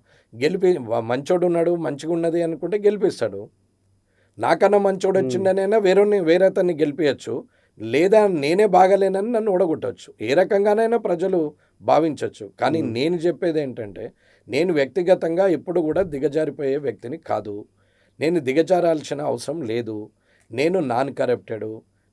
మంచోడు ఉన్నాడు, మంచిగా ఉన్నది అనుకుంటే గెలిపిస్తాడు. నాకన్నా మంచోడు వచ్చిండనైనా వేరే అతన్ని గెలిపించచ్చు, లేదా నేనే బాగలేనని నన్ను ఓడగొట్టవచ్చు. ఏ రకంగానైనా ప్రజలు భావించవచ్చు. కానీ నేను చెప్పేది ఏంటంటే, నేను వ్యక్తిగతంగా ఎప్పుడు కూడా దిగజారిపోయే వ్యక్తిని కాదు. నేను దిగజారాల్సిన అవసరం లేదు. నేను నాన్ కరప్టెడ్.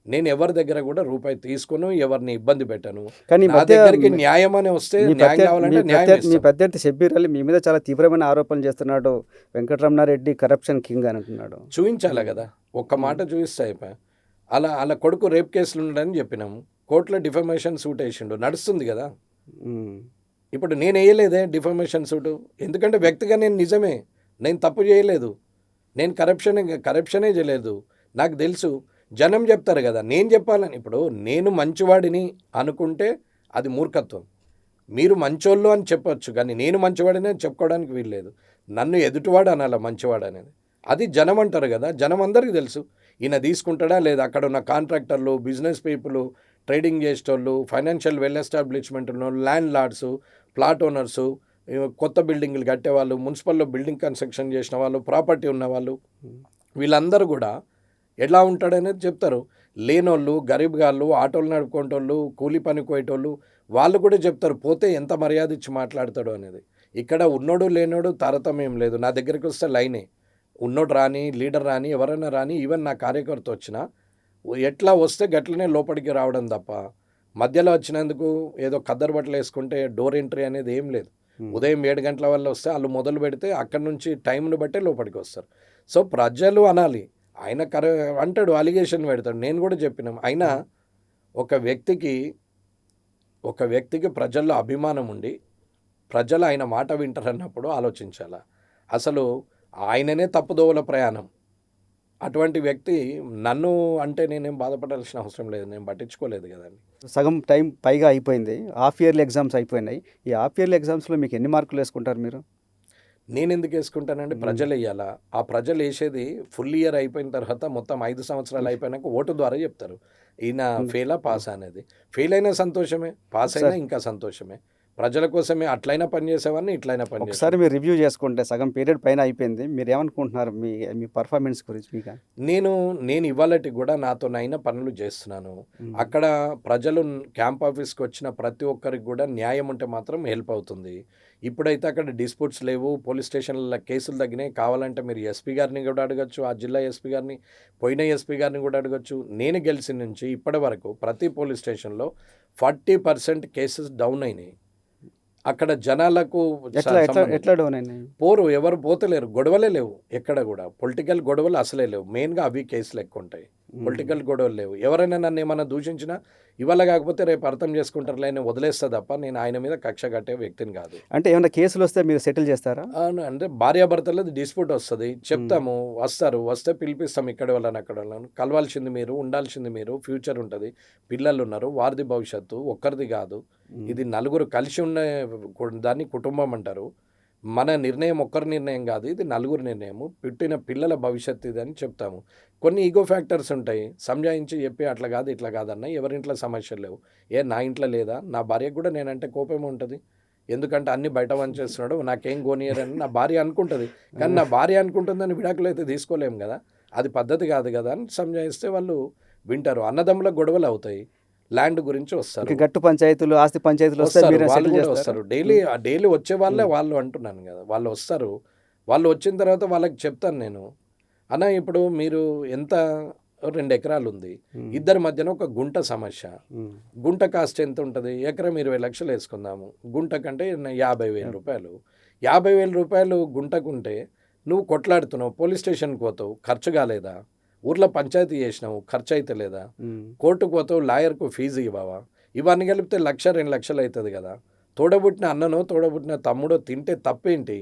నేను ఎవరి దగ్గర కూడా రూపాయి తీసుకుని ఎవరిని ఇబ్బంది పెట్టను. కానీ నా దగ్గరికి న్యాయం అని వస్తే న్యాయం కావాలంటే న్యాయం మీ ఇస్తాను. ప్రత్యర్థి షబ్బీర్ అలీ మీ మీద చాలా తీవ్రమైన ఆరోపణలు చేస్తున్నాడు. వెంకటరమణారెడ్డి కరప్షన్ కింగ్ అని అంటున్నాడు. చూపించాలి కదా, ఒక్క మాట చూపిస్తే అయిపోయి. అలా కొడుకు రేప్ కేసులు ఉండని చెప్పినాము, కోర్టులో డిఫమేషన్ సూట్ వేసిండు, నడుస్తుంది కదా. ఇప్పుడు నేను వేయలేదే డిఫమేషన్ సూటు, ఎందుకంటే వ్యక్తిగా నేను తప్పు చేయలేదు, నేను కరప్షనే చేయలేదు. నాకు తెలుసు, జనం చెప్తారు కదా, నేను చెప్పాలని. ఇప్పుడు నేను మంచివాడిని అనుకుంటే అది మూర్ఖత్వం. మీరు మంచోళ్ళు అని చెప్పొచ్చు, కానీ నేను మంచివాడిని అని చెప్పుకోవడానికి వీల్లేదు. నన్ను ఎదుటివాడు అనాల మంచివాడు అనేది. అది జనం అంటారు కదా, జనం అందరికీ తెలుసు ఈయన తీసుకుంటాడా లేదా. అక్కడ ఉన్న కాంట్రాక్టర్లు, బిజినెస్ పీపుల్, ట్రేడింగ్ చేసేటోళ్ళు, ఫైనాన్షియల్ వెల్ ఎస్టాబ్లిష్మెంట్ ఉన్న ల్యాండ్ లార్డ్స్, ప్లాట్ ఓనర్సు, కొత్త బిల్డింగ్లు కట్టేవాళ్ళు, మున్సిపల్లో బిల్డింగ్ కన్స్ట్రక్షన్ చేసిన వాళ్ళు, ప్రాపర్టీ ఉన్నవాళ్ళు, వీళ్ళందరూ కూడా ఎలా ఉంటాడనేది చెప్తారు. లేనోళ్ళు, గరీబ్ గాళ్ళు, ఆటోలు నడుపుకుంటోళ్ళు, కూలి పని పోయేటోళ్ళు, వాళ్ళు కూడా చెప్తారు పోతే ఎంత మర్యాద ఇచ్చి మాట్లాడతాడు అనేది. ఇక్కడ ఉన్నోడు లేనోడు తారతమ్యం లేదు. నా దగ్గరికి వస్తే లైనే. ఉన్నోడు రాని, లీడర్ రాని, ఎవరైనా రాని, ఈవెన్ నా కార్యకర్త వచ్చినా ఎట్లా వస్తే గట్లనే లోపలికి రావడం తప్ప మధ్యలో వచ్చినందుకు ఏదో ఖద్దరు బట్టలు వేసుకుంటే డోర్ ఎంట్రీ అనేది ఏం లేదు. ఉదయం 7 గంటల వల్ల వస్తే వాళ్ళు మొదలు పెడితే అక్కడి నుంచి టైంను బట్టే లోపలికి వస్తారు. సో ప్రజలు అనాలి. ఆయన అంటాడు, అలిగేషన్ పెడతాడు. నేను కూడా చెప్పినాం. అయినా ఒక వ్యక్తికి ప్రజల్లో అభిమానం ఉండి ప్రజలు ఆయన మాట వింటారన్నప్పుడు ఆలోచించాలా. అసలు ఆయననే తప్పుదోవల ప్రయాణం. అటువంటి వ్యక్తి నన్ను అంటే నేనేం బాధపడాల్సిన అవసరం లేదు. నేను పట్టించుకోలేదు కదండి. సగం టైం పైగా అయిపోయింది. హాఫ్ ఇయర్లీ ఎగ్జామ్స్ అయిపోయినాయి. ఈ హాఫ్ ఇయర్లీ ఎగ్జామ్స్లో మీకు ఎన్ని మార్కులు వేసుకుంటారు మీరు? నేను ఎందుకు వేసుకుంటానండి? ప్రజలు వేయాలా. ఆ ప్రజలు వేసేది ఫుల్ ఇయర్ అయిపోయిన తర్వాత మొత్తం 5 సంవత్సరాలు అయిపోయినాక ఓటు ద్వారా చెప్తారు ఈయన ఫెయిలా పాస్ అనేది. ఫెయిల్ అయినా సంతోషమే, పాస్ అయినా ఇంకా సంతోషమే. ప్రజల కోసమే అట్లయినా పనిచేసేవాడిని, ఇట్లయినా పని. ఒకసారి మీరు రివ్యూ చేసుకుంటే సగం పీరియడ్ పైన అయిపోయింది. మీరు ఏమనుకుంటున్నారు మీ పర్ఫార్మెన్స్ గురించి? మీకు నేను ఇవాళటి కూడా నాతోనైనా పనులు చేస్తున్నాను. అక్కడ ప్రజలు క్యాంప్ ఆఫీస్కి వచ్చిన ప్రతి ఒక్కరికి కూడా న్యాయం ఉంటే మాత్రం హెల్ప్ అవుతుంది. ఇప్పుడైతే అక్కడ డిస్ప్యూట్స్ లేవు, పోలీస్ స్టేషన్ల కేసులు తగ్గినాయి. కావాలంటే మీరు ఎస్పీ గారిని కూడా అడగచ్చు, ఆ జిల్లా ఎస్పీ గారిని, పోయిన ఎస్పీ గారిని కూడా అడగచ్చు. నేను గెలిచిన నుంచి ఇప్పటి వరకు ప్రతి పోలీస్ స్టేషన్లో 40% కేసెస్ డౌన్ అయినాయి. అక్కడ జనాలకు ఎట్లా డౌన్ అయినాయి? పోరు, ఎవరు పోతలేరు, గొడవలే లేవు. ఎక్కడ కూడా పొలిటికల్ గొడవలు అసలే లేవు. మెయిన్గా అవి కేసులు ఎక్కువ ఉంటాయి. పొలిటికల్ గొడవలు లేవు. ఎవరైనా నన్ను ఏమన్నా దూషించినా ఇవాళ కాకపోతే రేపు అర్థం చేసుకుంటారులే అని వదిలేస్తా తప్ప నేను ఆయన మీద కక్ష కట్టే వ్యక్తిని కాదు. అంటే ఏమైనా కేసులు వస్తే మీరు సెటిల్ చేస్తారా? అంటే భార్యాభర్తలది డిస్ప్యూట్ వస్తుంది, చెప్తాము, వస్తే పిలిపిస్తాం. ఇక్కడ వాళ్ళని అక్కడ వాళ్ళని. కలవాల్సింది మీరు, ఉండాల్సింది మీరు. ఫ్యూచర్ ఉంటుంది, పిల్లలు ఉన్నారు, వారిది భవిష్యత్తు, ఒక్కరిది కాదు. ఇది నలుగురు కలిసి ఉన్న దాన్ని కుటుంబం అంటారు. మన నిర్ణయం ఒక్కరి నిర్ణయం కాదు, ఇది నలుగురు నిర్ణయము. పుట్టిన పిల్లల భవిష్యత్తు ఇది అని చెప్తాము. కొన్ని ఈగో ఫ్యాక్టర్స్ ఉంటాయి, సంజాయించి చెప్పి అట్లా కాదు ఇట్లా కాదన్న. ఎవరింట్లో సమస్యలు లేవు. నా ఇంట్లో లేదా? నా భార్యకు కూడా నేనంటే కోపం ఉంటుంది. ఎందుకంటే అన్ని బయట వంచేస్తున్నాడు, నాకేం గోనియరని నా భార్య అనుకుంటుంది. కానీ నా భార్య అనుకుంటుందని విడాకులు అయితే తీసుకోలేము కదా, అది పద్ధతి కాదు కదా అని సంజాయిస్తే వాళ్ళు వింటారు. అన్నదమ్ముల గొడవలు అవుతాయి, ల్యాండ్ గురించి వస్తారు, గట్టు పంచాయతీలు, ఆస్తి పంచాయతీలు వాళ్ళు కూడా వస్తారు. డైలీ వచ్చే వాళ్ళే వాళ్ళు అంటున్నాను కదా, వాళ్ళు వస్తారు. వాళ్ళు వచ్చిన తర్వాత వాళ్ళకి చెప్తాను నేను, అన్న ఇప్పుడు మీరు ఎంత 2 ఎకరాలు ఉంది, ఇద్దరి మధ్యన ఒక గుంట సమస్య. గుంట కాస్ట్ ఎంత ఉంటుంది? ఎకరం 20 లక్షలు వేసుకుందాము. గుంట కంటే 50,000 రూపాయలు. 50,000 రూపాయలు గుంటకుంటే నువ్వు కొట్లాడుతున్నావు, పోలీస్ స్టేషన్కి పోతావు, ఖర్చు కాలేదా? ఊర్లో పంచాయతీ చేసినావు, ఖర్చు అయితే లేదా? కోర్టుకు పోతావు, లాయర్కు ఫీజు ఇవ్వవా? ఇవన్నీ కలిపితే 1,00,000 2 లక్షలు అవుతుంది కదా. తోడబుట్టిన అన్ననో తోడబుట్టిన తమ్ముడో తింటే తప్పేంటి?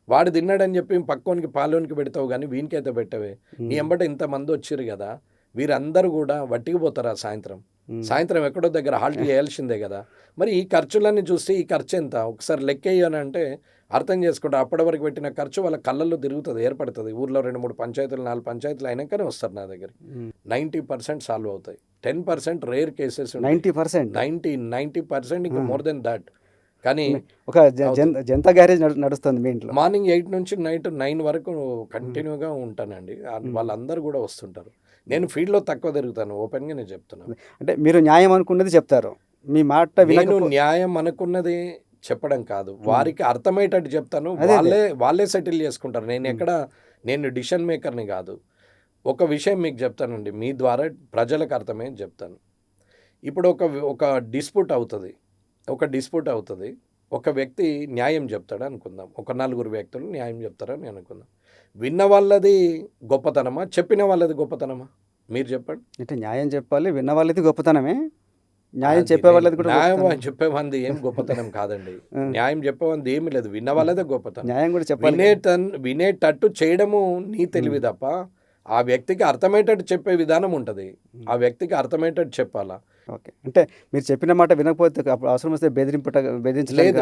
వాడు తిన్నాడని చెప్పి పక్కోనికి పాలోనికి పెడతావు కానీ వీనికైతే పెట్టవే. నీ ఎంబట ఇంతమంది వచ్చిర్రు కదా, వీరందరూ కూడా వట్టికి పోతారా? సాయంత్రం ఎక్కడో దగ్గర హాల్ట్ చేయాల్సిందే కదా. మరి ఈ ఖర్చులన్నీ చూస్తే ఈ ఖర్చు ఎంత ఒకసారి లెక్కేయనంటే అర్థం చేసుకుంటారు. అప్పటి వరకు పెట్టిన ఖర్చు వాళ్ళ కళ్ళల్లో తిరుగుతుంది, ఏర్పడుతుంది. ఊర్లో 2-3 పంచాయతీలు 4 పంచాయతీలు అయినాకనే వస్తారు నా దగ్గర. 90% సాల్వ్ అవుతాయి. 10% రేర్ కేసెస్. 90% ఇంకా మోర్ దెన్ దాట్. కానీ ఒక జనతా గ్యారేజ్ నడుస్తుంది మీ ఇంట్లో. మార్నింగ్ 8 నుంచి నైట్ 9 వరకు కంటిన్యూగా ఉంటానండి. వాళ్ళందరూ కూడా వస్తుంటారు. నేను ఫీల్డ్లో తక్కువ తిరుగుతాను, ఓపెన్గా నేను చెప్తున్నాను. అంటే మీరు న్యాయం అనుకున్నది చెప్తారు, మీ మాట నేను న్యాయం అనుకున్నది చెప్పడం కాదు, వారికి అర్థమయ్యేటట్టు చెప్తాను. వాళ్ళే సెటిల్ చేసుకుంటారు. నేను డిసిషన్ మేకర్ని కాదు. ఒక విషయం మీకు చెప్తానండి, మీ ద్వారా ప్రజలకు అర్థమయ్యేది చెప్తాను. ఇప్పుడు ఒక డిస్ప్యూట్ అవుతుంది, ఒక వ్యక్తి న్యాయం చెప్తాడు అనుకుందాం, ఒక 4 వ్యక్తులు న్యాయం చెప్తారని అనుకుందాం. విన్న వాళ్ళది గొప్పతనమా, చెప్పిన వాళ్ళది గొప్పతనమా? మీరు చెప్పండి. అంటే న్యాయం చెప్పాలి, విన్న వాళ్ళది గొప్పతనమే. న్యాయం చెప్పే వాళ్ళది కూడా న్యాయం చెప్పేవాళ్ళది ఏం గొప్పతనం కాదండి. న్యాయం చెప్పేవాళ్ళది ఏమి లేదు, విన్న వాళ్ళదే గొప్పతనం. న్యాయం కూడా చెప్పాలి. వినేటట్టు చేయడము నీ తెలివి తప్ప ఆ వ్యక్తికి అర్థమయ్యేటట్టు చెప్పే విధానం ఉంటుంది. ఆ వ్యక్తికి అర్థమయ్యేటట్టు చెప్పాలా. ఓకే, అంటే మీరు చెప్పిన మాట వినకపోతే అప్పుడు అవసరం వస్తే బెదిరించలేదు.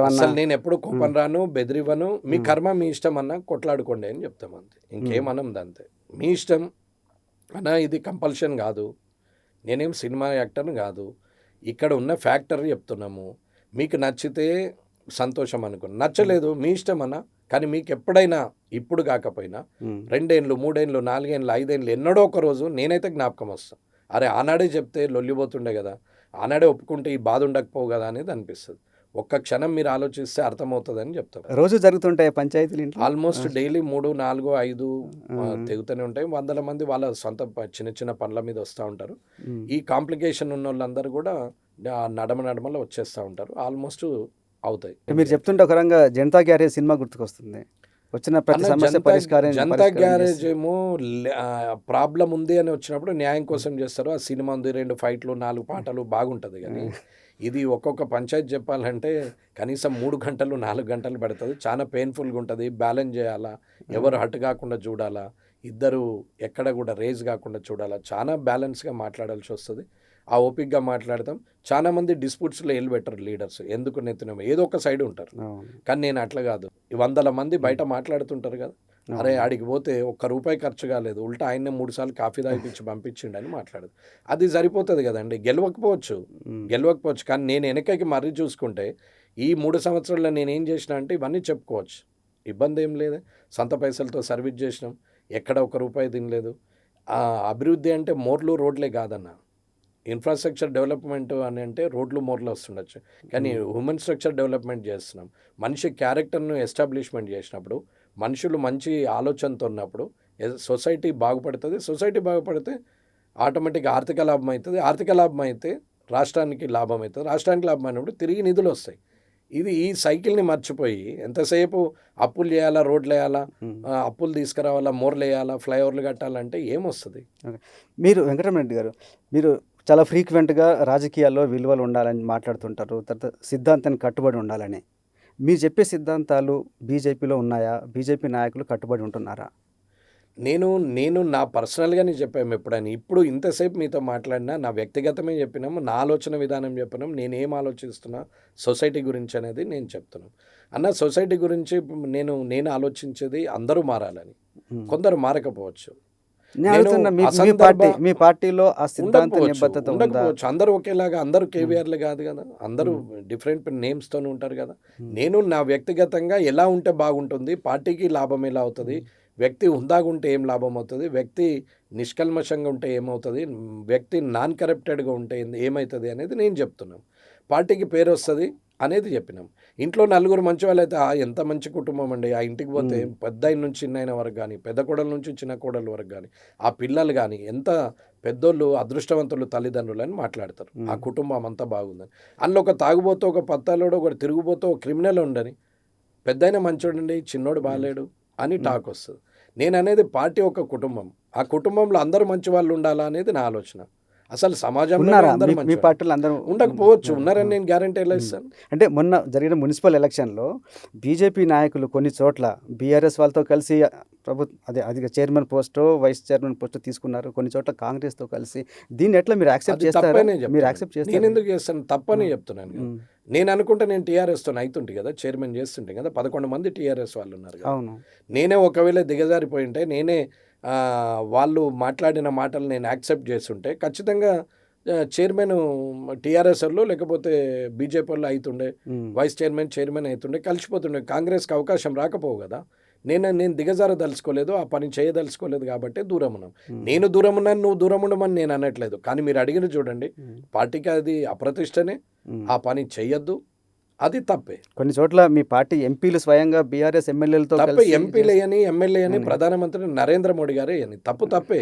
అసలు నేను ఎప్పుడు కోపం రాను, బెదిరివ్వను. మీ కర్మ మీ ఇష్టం అన్నా, కొట్లాడుకోండి అని చెప్తాం అంతే, ఇంకేమనం అంతే. మీ ఇష్టం అన్నా, ఇది కంపల్షన్ కాదు. నేనేం సినిమా యాక్టర్ని కాదు. ఇక్కడ ఉన్న ఫ్యాక్టర్ చెప్తున్నాము. మీకు నచ్చితే సంతోషం అనుకుని, నచ్చలేదు మీ ఇష్టం అన్నా. కానీ మీకు ఎప్పుడైనా, ఇప్పుడు కాకపోయినా 2 ఏళ్ళు 3 ఏళ్ళు 4 ఏళ్ళు 5 ఏళ్ళు ఎన్నడో ఒక రోజు నేనైతే జ్ఞాపకం వస్తాను, అరే ఆనాడే చెప్తే లొల్లిపోతుండే కదా, ఆనాడే ఒప్పుకుంటే ఈ బాధ ఉండకపోవు కదా అనేది అనిపిస్తుంది. ఒక్క క్షణం మీరు ఆలోచిస్తే అర్థమవుతుందని చెప్తాను. రోజు జరుగుతుంటాయి పంచాయతీలు ఇంట్లో? ఆల్మోస్ట్ డైలీ 3, 4, 5 ఆ. తెగుతూనే ఉంటాయి. వందల మంది వాళ్ళ సొంత చిన్న చిన్న పనుల మీద వస్తూ ఉంటారు. ఉమ్. ఈ కాంప్లికేషన్ ఉన్న వాళ్ళందరూ కూడా నడమలో వచ్చేస్తూ ఉంటారు. ఆల్మోస్ట్ అవుతాయి. మీరు చెప్తుంటే ఒక రంగా జనతా గ్యారేజ్ సినిమా గుర్తుకొస్తుంది. వచ్చిన ప్రతి అన్న సమస్య జనతా పరిష్కారం గ్యారేజ్ చేసి- ఏమో ప్రాబ్లం ఉంది అని వచ్చినప్పుడు న్యాయం కోసం చేస్తారు. ఆ సినిమా ఉంది, 2 ఫైట్లు, 4 పాటలు బాగుంటుంది. కానీ ఇది ఒక్కొక్క పంచాయతీ చెప్పాలంటే కనీసం 3 గంటలు 4 గంటలు పడుతుంది. చాలా పెయిన్ఫుల్గా ఉంటుంది. బ్యాలెన్స్ చేయాలా, ఎవరు హట్ కాకుండా చూడాలా, ఇద్దరు ఎక్కడ కూడా రేజ్ కాకుండా చూడాలా, చాలా బ్యాలెన్స్గా మాట్లాడాల్సి వస్తుంది. ఆ ఓపిక్గా మాట్లాడతాం. చాలా మంది డిస్ప్యూట్స్లో పెట్టరు లీడర్స్, ఎందుకు నెత్తిన ఏదో ఒక సైడ్ ఉంటారు. అవును. కానీ నేను అట్లా కాదు. 100 మంది బయట మాట్లాడుతుంటారు కదా, అరే ఆడికి పోతే ₹1 ఖర్చు కాలేదు, ఉల్టా ఆయన్నే 3 సార్లు కాఫీ తాగిపించి పంపించిండు అని మాట్లాడదు. అది సరిపోతుంది కదండి. గెలవకపోవచ్చు కానీ నేను వెనకకి మరీ చూసుకుంటే ఈ 3 సంవత్సరాల్లో నేనేం చేసిన అంటే ఇవన్నీ చెప్పుకోవచ్చు. ఇబ్బంది ఏం లేదు. సొంత పైసలతో సర్వీస్ చేసినాం, ఎక్కడ ₹1 తినలేదు. అభివృద్ధి అంటే మోర్లు రోడ్లే కాదన్న. ఇన్ఫ్రాస్ట్రక్చర్ డెవలప్మెంట్ అని అంటే రోడ్లు మోర్లు వస్తుండొచ్చు, కానీ హ్యూమన్ స్ట్రక్చర్ డెవలప్మెంట్ చేస్తున్నాం. మనిషి క్యారెక్టర్ను ఎస్టాబ్లిష్మెంట్ చేసినప్పుడు, మనుషులు మంచి ఆలోచనతో ఉన్నప్పుడు సొసైటీ బాగుపడుతుంది. సొసైటీ బాగుపడితే ఆటోమేటిక్గా ఆర్థిక లాభం అవుతుంది. ఆర్థిక లాభం అయితే రాష్ట్రానికి లాభం అవుతుంది. రాష్ట్రానికి లాభం అయినప్పుడు తిరిగి నిధులు వస్తాయి. ఈ సైకిల్ని మర్చిపోయి ఎంతసేపు అప్పులు చేయాలా, రోడ్లు వేయాలా, అప్పులు తీసుకురావాలా, మోర్లు వేయాలా, ఫ్లైఓవర్లు కట్టాలంటే ఏమొస్తుంది? మీరు వెంకటరమణ గారు, మీరు చాలా ఫ్రీక్వెంట్గా రాజకీయాల్లో విలువలు ఉండాలని మాట్లాడుతుంటారు, తర్వాత సిద్ధాంతానికి కట్టుబడి ఉండాలని. మీరు చెప్పే సిద్ధాంతాలు బీజేపీలో ఉన్నాయా? బీజేపీ నాయకులు కట్టుబడి ఉంటున్నారా? నేను నా పర్సనల్గానే చెప్పాము ఎప్పుడని. ఇప్పుడు ఇంతసేపు మీతో మాట్లాడినా నా వ్యక్తిగతమే చెప్పినాము, నా ఆలోచన విధానం చెప్పినాం, నేనేం ఆలోచిస్తున్నా సొసైటీ గురించి అనేది నేను చెప్తున్నాను. అన్న సొసైటీ గురించి నేను ఆలోచించేది అందరూ మారాలని, కొందరు మారకపోవచ్చు. మీ పార్టీలో ఆ సిద్ధాంత నిబద్ధత ఉందా? ఉండకపోవచ్చు. అందరూ ఒకేలాగా, అందరూ కేవీఆర్లు కాదు కదా, అందరూ డిఫరెంట్ నేమ్స్తో ఉంటారు కదా. నేను నా వ్యక్తిగతంగా ఎలా ఉంటే బాగుంటుంది, పార్టీకి లాభం ఎలా అవుతుంది, వ్యక్తి హుందాగా ఉంటే ఏం లాభం అవుతుంది, వ్యక్తి నిష్కల్మషంగా ఉంటే ఏమవుతుంది, వ్యక్తి నాన్ కరప్టెడ్గా ఉంటే ఏమవుతుంది అనేది నేను చెప్తున్నాను. పార్టీకి పేరు వస్తుంది అనేది చెప్పినాం. ఇంట్లో 4 మంచి వాళ్ళు అయితే ఎంత మంచి కుటుంబం అండి. ఆ ఇంటికి పోతే పెద్ద ఆయన నుంచి చిన్న ఆయన వరకు కానీ, పెద్ద కోడల నుంచి చిన్న కోడల వరకు కానీ, ఆ పిల్లలు కానీ ఎంత పెద్దోళ్ళు అదృష్టవంతులు తల్లిదండ్రులు అని మాట్లాడతారు. ఆ కుటుంబం అంతా బాగుందని. అందులో ఒక తాగుబోతూ, ఒక పత్తాలోడు, ఒక తిరుగుబోతూ, ఒక క్రిమినల్ ఉండని, పెద్ద అయినా మంచోడండి, చిన్నోడు బాగాలేడు అని టాక్ వస్తుంది. నేను అనేది పార్టీ ఒక కుటుంబం. ఆ కుటుంబంలో అందరూ మంచి వాళ్ళు ఉండాలా అనేది నా ఆలోచన. అసలు సమాజంలో అందరూ మీ పార్టీలో అందరూ ఉండకపోవచ్చు, ఉన్నారని నేను గ్యారంటీ ఎలా ఇస్తాను? అంటే మొన్న జరిగిన మున్సిపల్ ఎలక్షన్లో బీజేపీ నాయకులు కొన్ని చోట్ల బీఆర్ఎస్ వాళ్ళతో కలిసి అది చైర్మన్ పోస్టో వైస్ చైర్మన్ పోస్టో తీసుకున్నారు, కొన్ని చోట్ల కాంగ్రెస్తో కలిసి. దీన్ని ఎట్లా మీరు యాక్సెప్ట్ చేస్తారా? మీరు యాక్సెప్ట్ చేస్తారు? నేను ఎందుకు చేస్తాను? తప్పని చెప్తున్నాను. నేను అనుకుంటే నేను టీఆర్ఎస్తో అవుతుంటే కదా, చైర్మన్ చేస్తుంటే కదా, 11 మంది టీఆర్ఎస్ వాళ్ళు ఉన్నారు కదా. అవును. నేనే ఒకవేళ దిగజారిపోయి ఉంటే, నేనే వాళ్ళు మాట్లాడిన మాటలు నేను యాక్సెప్ట్ చేస్తుంటే ఖచ్చితంగా చైర్మన్ టీఆర్ఎస్ వాళ్ళు లేకపోతే బీజేపీ వాళ్ళు అవుతుండే, వైస్ చైర్మన్ అవుతుండే, కలిసిపోతుండే. కాంగ్రెస్కి అవకాశం రాకపోవు కదా. నేను దిగజారదలుచుకోలేదు, ఆ పని చేయదలుచుకోలేదు కాబట్టి దూరం ఉన్నాం. నేను దూరం ఉన్నాను, నువ్వు దూరం ఉండమని నేను అనట్లేదు. కానీ మీరు అడిగిన చూడండి, పార్టీకి అది అప్రతిష్టనే, ఆ పని చెయ్యొద్దు, అది తప్పే. కొన్ని చోట్ల మీ పార్టీ ఎంపీలు స్వయంగా బీఆర్ఎస్ ఎమ్మెల్యేలతో తప్పే. ఎంపీలు అని, ఎమ్మెల్యే అని ప్రధానమంత్రి నరేంద్ర మోడీ గారే అని తప్పే.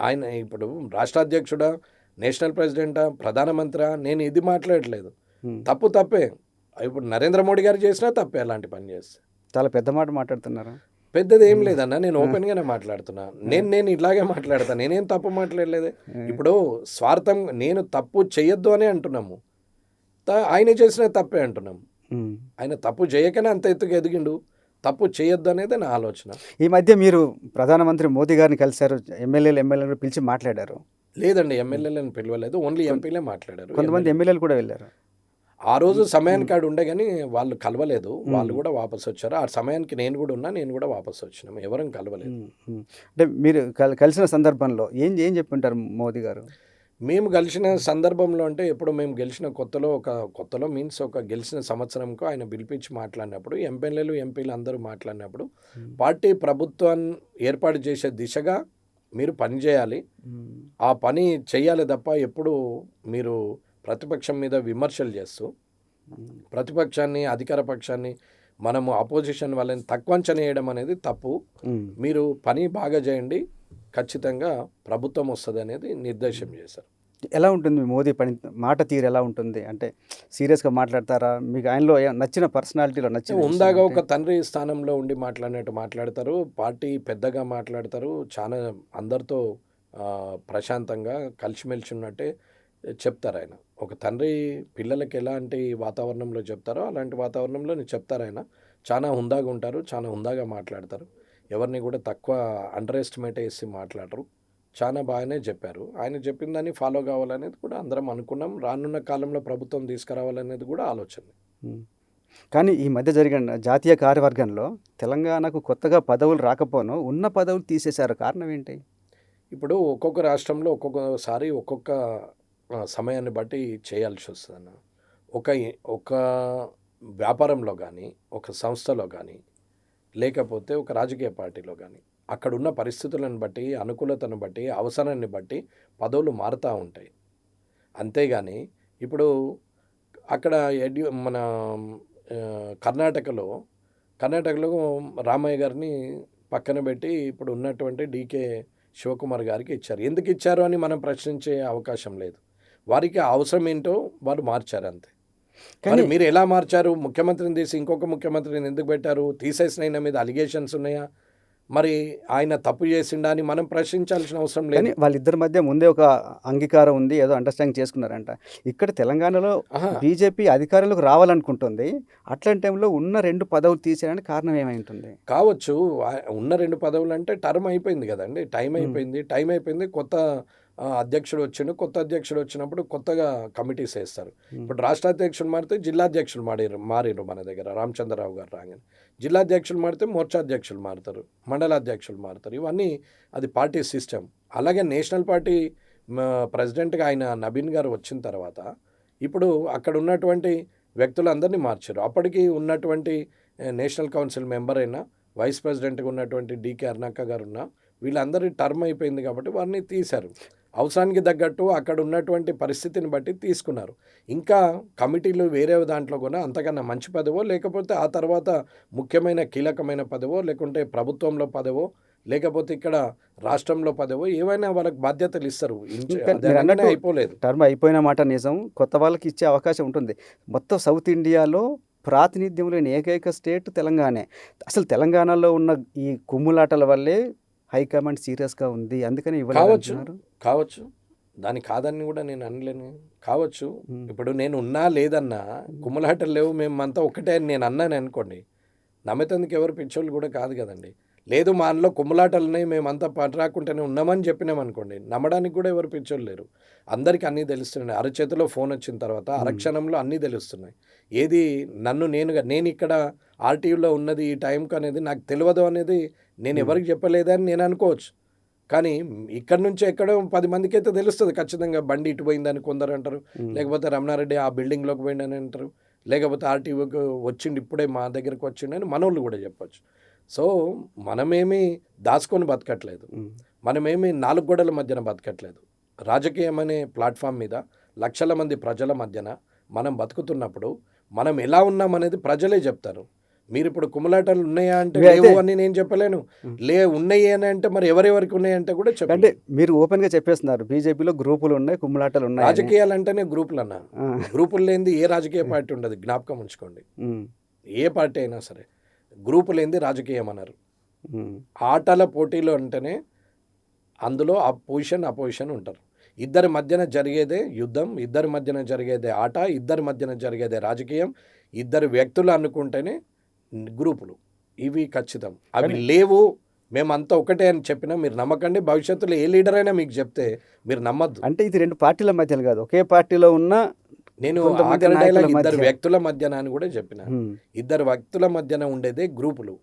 ఆయన ఇప్పుడు రాష్ట్ర అధ్యక్షుడా, నేషనల్ ప్రెసిడెంటా, ప్రధానమంత్రి, నేను ఇది మాట్లాడట్లేదు. తప్పే. ఇప్పుడు నరేంద్ర మోడీ గారు చేసినా తప్పే అలాంటి పని చేస్తే. చాలా పెద్ద మాట మాట్లాడుతున్నారు. పెద్దది ఏం లేదన్న, నేను ఓపెన్గానే మాట్లాడుతున్నా. నేను ఇట్లాగే మాట్లాడతాను, నేనేం తప్పు మాట్లాడలేదే. ఇప్పుడు స్వార్థం, నేను తప్పు చేయొద్దు అని అంటున్నాము, ఆయన చేసిన తప్పే అంటున్నాం. ఆయన తప్పు చేయకనే అంత ఎత్తుకు ఎదిగిండు, తప్పు చేయొద్దు అనేది నా ఆలోచన. ఈ మధ్య మీరు ప్రధానమంత్రి మోదీ గారిని కలిశారు, ఎమ్మెల్యేలు పిలిచి మాట్లాడారు? లేదండి, ఎమ్మెల్యేలను పిలవలేదు, ఓన్లీ ఎంపీలే మాట్లాడారు. కొంతమంది ఎమ్మెల్యేలు కూడా వెళ్ళారు. ఆ రోజు సమయానికి ఆడు ఉండే కానీ వాళ్ళు కలవలేదు, వాళ్ళు కూడా వాపసు వచ్చారు. ఆ సమయానికి నేను కూడా ఉన్నా, నేను కూడా వాపసు వచ్చినాము, ఎవరం కలవలేదు. అంటే మీరు కలిసిన సందర్భంలో ఏం చెప్పుంటారు మోదీ గారు? మేము గెలిచిన సందర్భంలో అంటే ఎప్పుడు మేము గెలిచిన కొత్తలో మీన్స్ ఒక గెలిచిన సంవత్సరంకు ఆయన పిలిపించి మాట్లాడినప్పుడు, ఎంపీలు అందరూ మాట్లాడినప్పుడు, పార్టీ ప్రభుత్వాన్ని ఏర్పాటు చేసే దిశగా మీరు పని చేయాలి, ఆ పని చేయాలి తప్ప ఎప్పుడు మీరు ప్రతిపక్షం మీద విమర్శలు చేస్తూ ప్రతిపక్షాన్ని, అధికార పక్షాన్ని, మనము అపోజిషన్ వాళ్ళని తక్కువ అంచనా వేయడం అనేది తప్పు. ఉమ్. మీరు పని బాగా చేయండి, ఖచ్చితంగా ప్రభుత్వం వస్తుంది అనేది నిర్దేశం చేశారు. ఎలా ఉంటుంది మీ మోదీ పని మాట తీరు ఎలా ఉంటుంది? అంటే సీరియస్గా మాట్లాడతారా? మీకు ఆయనలో నచ్చిన పర్సనాలిటీలో నచ్చిన విషయం ఉందాగా ఏంటి? ఒక తండ్రి స్థానంలో ఉండి మాట్లాడినట్టు మాట్లాడతారు. పార్టీ పెద్దగా మాట్లాడతారు. చాలా అందరితో ప్రశాంతంగా కలిసిమెలిసి ఉన్నట్టే చెప్తారు ఆయన. ఒక తండ్రి పిల్లలకి ఎలాంటి వాతావరణంలో చెప్తారో అలాంటి వాతావరణంలో చెప్తారు ఆయన. చాలా హుందాగా ఉంటారు, చాలా హుందాగా మాట్లాడతారు. ఎవరిని కూడా తక్కువ అండర్ ఎస్టిమేట్ చేసి మాట్లాడరు. చాలా బాగానే చెప్పారు. ఆయన చెప్పిన దాన్ని ఫాలో కావాలనేది కూడా అందరం అనుకున్నాం. రానున్న కాలంలో ప్రభుత్వం తీసుకురావాలనేది కూడా ఆలోచన. ఉమ్. కానీ ఈ మధ్య జరిగిన జాతీయ కార్యవర్గంలో తెలంగాణకు కొత్తగా పదవులు రాకపోను ఉన్న పదవులు తీసేశారు. కారణం ఏంటి? ఇప్పుడు ఒక్కొక్క రాష్ట్రంలో ఒక్కొక్కసారి ఒక్కొక్క సమయాన్ని బట్టి చేయాల్సి వస్తుందన్న. ఒక వ్యాపారంలో కానీ, ఒక సంస్థలో కానీ, లేకపోతే ఒక రాజకీయ పార్టీలో కానీ అక్కడున్న పరిస్థితులను బట్టి, అనుకూలతను బట్టి, అవసరాన్ని బట్టి పదవులు మారుతూ ఉంటాయి. అంతేగాని ఇప్పుడు అక్కడ మన కర్ణాటకలో రామయ్య గారిని పక్కన పెట్టి ఇప్పుడు ఉన్నటువంటి డీకే శివకుమార్ గారికి ఇచ్చారు. ఎందుకు ఇచ్చారు అని మనం ప్రశ్నించే అవకాశం లేదు. వారికి అవసరం ఏంటో వారు మార్చారు అంతే. కానీ మీరు ఎలా మార్చారు? ముఖ్యమంత్రిని తీసి ఇంకొక ముఖ్యమంత్రిని ఎందుకు పెట్టారు? తీసేసిన ఆయన మీద అలిగేషన్స్ ఉన్నాయా? మరి ఆయన తప్పు చేసిండా అని మనం ప్రశ్నించాల్సిన అవసరం లేదు. కానీ వాళ్ళిద్దరి మధ్య ముందే ఒక అంగీకారం ఉంది, ఏదో అండర్స్టాండింగ్ చేసుకున్నారంట. ఇక్కడ తెలంగాణలో బీజేపీ అధికారంలోకి రావాలనుకుంటుంది. అట్లాంటి టైంలో ఉన్న 2 పదవులు తీసేయడానికి కారణం ఏమై ఉంటుంది? కావచ్చు. ఉన్న 2 పదవులు అంటే టర్మ్ అయిపోయింది కదండి. టైం అయిపోయింది. కొత్త అధ్యక్షుడు వచ్చిండు. కొత్త అధ్యక్షుడు వచ్చినప్పుడు కొత్తగా కమిటీస్ వేస్తారు. ఇప్పుడు రాష్ట్ర అధ్యక్షుడు మారితే జిల్లా అధ్యక్షులు మారిరు మన దగ్గర. రామచంద్రరావు గారు రాగానే జిల్లా అధ్యక్షులు మారితే మోర్చా అధ్యక్షులు మారుతారు, మండల అధ్యక్షులు మారుతారు. ఇవన్నీ అది పార్టీ సిస్టమ్. అలాగే నేషనల్ పార్టీ ప్రెసిడెంట్గా ఆయన నబీన్ గారు వచ్చిన తర్వాత ఇప్పుడు అక్కడ ఉన్నటువంటి వ్యక్తులందరినీ మార్చారు. అప్పటికి ఉన్నటువంటి నేషనల్ కౌన్సిల్ మెంబర్ అయినా, వైస్ ప్రెసిడెంట్గా ఉన్నటువంటి డీకే అరుణక్క గారు ఉన్నా, వీళ్ళందరి టర్మ్ అయిపోయింది కాబట్టి వారిని తీశారు. అవసరానికి తగ్గట్టు అక్కడ ఉన్నటువంటి పరిస్థితిని బట్టి తీసుకున్నారు. ఇంకా కమిటీలు వేరే దాంట్లో కూడా అంతకన్నా మంచి పదవో, లేకపోతే ఆ తర్వాత ముఖ్యమైన కీలకమైన పదవో, లేకుంటే ప్రభుత్వంలో పదవో, లేకపోతే ఇక్కడ రాష్ట్రంలో పదవో, ఏవైనా వాళ్ళకి బాధ్యతలు ఇస్తారు. అయిపోలేదు. టర్మ్ అయిపోయిన మాట నిజం. కొత్త వాళ్ళకి ఇచ్చే అవకాశం ఉంటుంది. మొత్తం సౌత్ ఇండియాలో ప్రాతినిధ్యం లేని ఏకైక స్టేట్ తెలంగాణే. అసలు తెలంగాణలో ఉన్న ఈ కుమ్ములాటల వల్లే హైకమాండ్ సీరియస్గా ఉంది. అందుకని కావచ్చు. దాని కాదని కూడా నేను అనలేను. కావచ్చు. ఇప్పుడు నేను ఉన్నా లేదన్నా కుమ్మలాటలు లేవు, మేమంతా ఒకటే అని నేను అన్నాను అనుకోండి, నమ్మేతందుకు ఎవరు పిచ్చోళ్ళు కూడా కాదు కదండి. లేదు మా అందులో కుమ్మలాటలు ఉన్నాయి, మేమంతా పట్టరాకుంటేనే ఉన్నామని చెప్పినామనుకోండి, నమ్మడానికి కూడా ఎవరు పిచ్చోళ్ళు లేరు. అందరికీ అన్నీ తెలుస్తున్నాయి. అరచేతిలో ఫోన్ వచ్చిన తర్వాత అరక్షణంలో అన్నీ తెలుస్తున్నాయి. ఏది నేను ఇక్కడ ఆర్టీవీలో ఉన్నది ఈ టైంకి అనేది నాకు తెలియదు అనేది నేను ఎవరికి చెప్పలేదని నేను అనుకోవచ్చు. కానీ ఇక్కడ నుంచి ఎక్కడో 10 మందికి అయితే తెలుస్తుంది ఖచ్చితంగా. బండి ఇటు పోయిందని కొందరు అంటారు, లేకపోతే రమణారెడ్డి ఆ బిల్డింగ్లోకి పోయిందని అంటారు, లేకపోతే ఆర్టీవీకి వచ్చిండు ఇప్పుడే మా దగ్గరకు వచ్చిండని మనోళ్ళు కూడా చెప్పచ్చు. సో మనమేమీ దాచుకొని బతకట్లేదు, మనమేమీ 4 గోడల మధ్యన బతకట్లేదు. రాజకీయం అనే ప్లాట్ఫామ్ మీద లక్షల మంది ప్రజల మధ్యన మనం బతుకుతున్నప్పుడు మనం ఎలా ఉన్నామనేది ప్రజలే చెప్తారు. మీరు ఇప్పుడు కుమ్మలాటలు ఉన్నాయా అంటే లేవు అని నేను చెప్పలేను, ఉన్నాయి అని అంటే మరి ఎవరెవరికి ఉన్నాయంటే కూడా చెప్పండి. అంటే మీరు ఓపెన్గా చెప్పేస్తున్నారు బీజేపీలో గ్రూపులు ఉన్నాయి, కుమ్మలాటలు ఉన్నాయి. రాజకీయాలు అంటేనే గ్రూపులు అన్న. గ్రూపులు లేనిది ఏ రాజకీయ పార్టీ ఉండదు, జ్ఞాపకం ఉంచుకోండి. ఏ పార్టీ అయినా సరే గ్రూపు లేనిది రాజకీయం అన్నారు. ఆటల పోటీలో అంటేనే అందులో అపోజిషన్ ఉంటారు. ఇద్దరి మధ్యన జరిగేదే యుద్ధం, ఇద్దరి మధ్యన జరిగేదే ఆట, ఇద్దరి మధ్యన జరిగేదే రాజకీయం. ఇద్దరు వ్యక్తులు అనుకుంటేనే గ్రూపులు. ఇవి ఖచ్చితం. అవి లేవు, మేమంతా ఒకటే అని చెప్పినా మీరు నమ్మకండి. భవిష్యత్తులో ఏ లీడర్ అయినా మీకు చెప్తే మీరు నమ్మద్దు. అంటే ఇది 2 పార్టీల మధ్యలో కాదు, ఒకే పార్టీలో ఉన్న నేను ఇద్దరు వ్యక్తుల మధ్యన అని కూడా చెప్పిన. ఇద్దరు వ్యక్తుల మధ్యన ఉండేదే గ్రూపులు.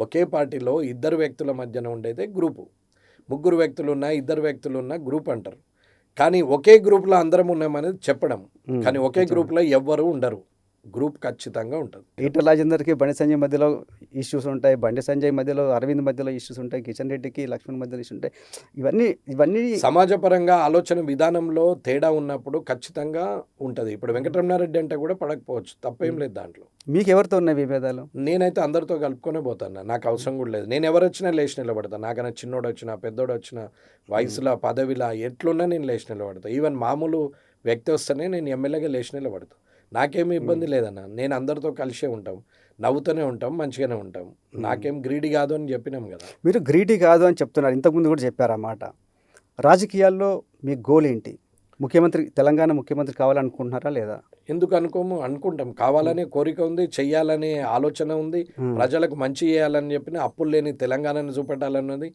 ఒకే పార్టీలో ఇద్దరు వ్యక్తుల మధ్యన ఉండేదే గ్రూపు. 3 వ్యక్తులు ఉన్నా, 2 వ్యక్తులు ఉన్నా గ్రూప్ అంటారు. కానీ ఒకే గ్రూప్లో అందరం ఉన్నామనేది చెప్పడం. కానీ ఒకే గ్రూప్లో ఎవ్వరు ఉండరు. గ్రూప్ ఖచ్చితంగా ఉంటుంది. ఈటల రాజేందర్కి బండి సంజయ్ మధ్యలో ఇష్యూస్ ఉంటాయి, బండి సంజయ్ మధ్యలో అరవింద్ మధ్యలో ఇష్యూస్ ఉంటాయి, కిషన్ రెడ్డికి లక్ష్మణ్ మధ్యలో ఇష్యూస్ ఉంటాయి. ఇవన్నీ సమాజపరంగా ఆలోచన విధానంలో తేడా ఉన్నప్పుడు ఖచ్చితంగా ఉంటుంది. ఇప్పుడు వెంకటరమణారెడ్డి అంటే కూడా పడకపోవచ్చు, తప్పేం లేదు దాంట్లో. మీకు ఎవరితో ఉన్నాయి విభేదాలు? నేనైతే అందరితో కలుపుకొనే పోతాను, నాకు అవసరం కూడా లేదు. నేను ఎవరు వచ్చినా లేచి నిలబడతాను. నాకన్నా చిన్నోడు వచ్చినా పెద్దోడు వచ్చినా వయసులో పదవిలా ఎట్లున్నా నేను లేచి నిలబడతాను. ఈవెన్ మామూలు వ్యక్తి వస్తేనే నేను ఎమ్మెల్యేగా లేచి నిలబడతాను. నాకేమీ ఇబ్బంది లేదన్న. నేను అందరితో కలిసే ఉంటాం, నవ్వుతూనే ఉంటాం, మంచిగానే ఉంటాం. నాకేం గ్రీడీ కాదు అని చెప్పినాం కదా. మీరు గ్రీడీ కాదు అని చెప్తున్నారు, ఇంతకుముందు కూడా చెప్పారు ఆ మాట. రాజకీయాల్లో మీ గోల్ ఏంటి? తెలంగాణ ముఖ్యమంత్రి కావాలనుకుంటున్నారా లేదా? ఎందుకు అనుకుంటాం. కావాలనే కోరిక ఉంది, చెయ్యాలనే ఆలోచన ఉంది, ప్రజలకు మంచి చేయాలని చెప్పిన అప్పులు లేని తెలంగాణను చూపెట్టాలన్నది,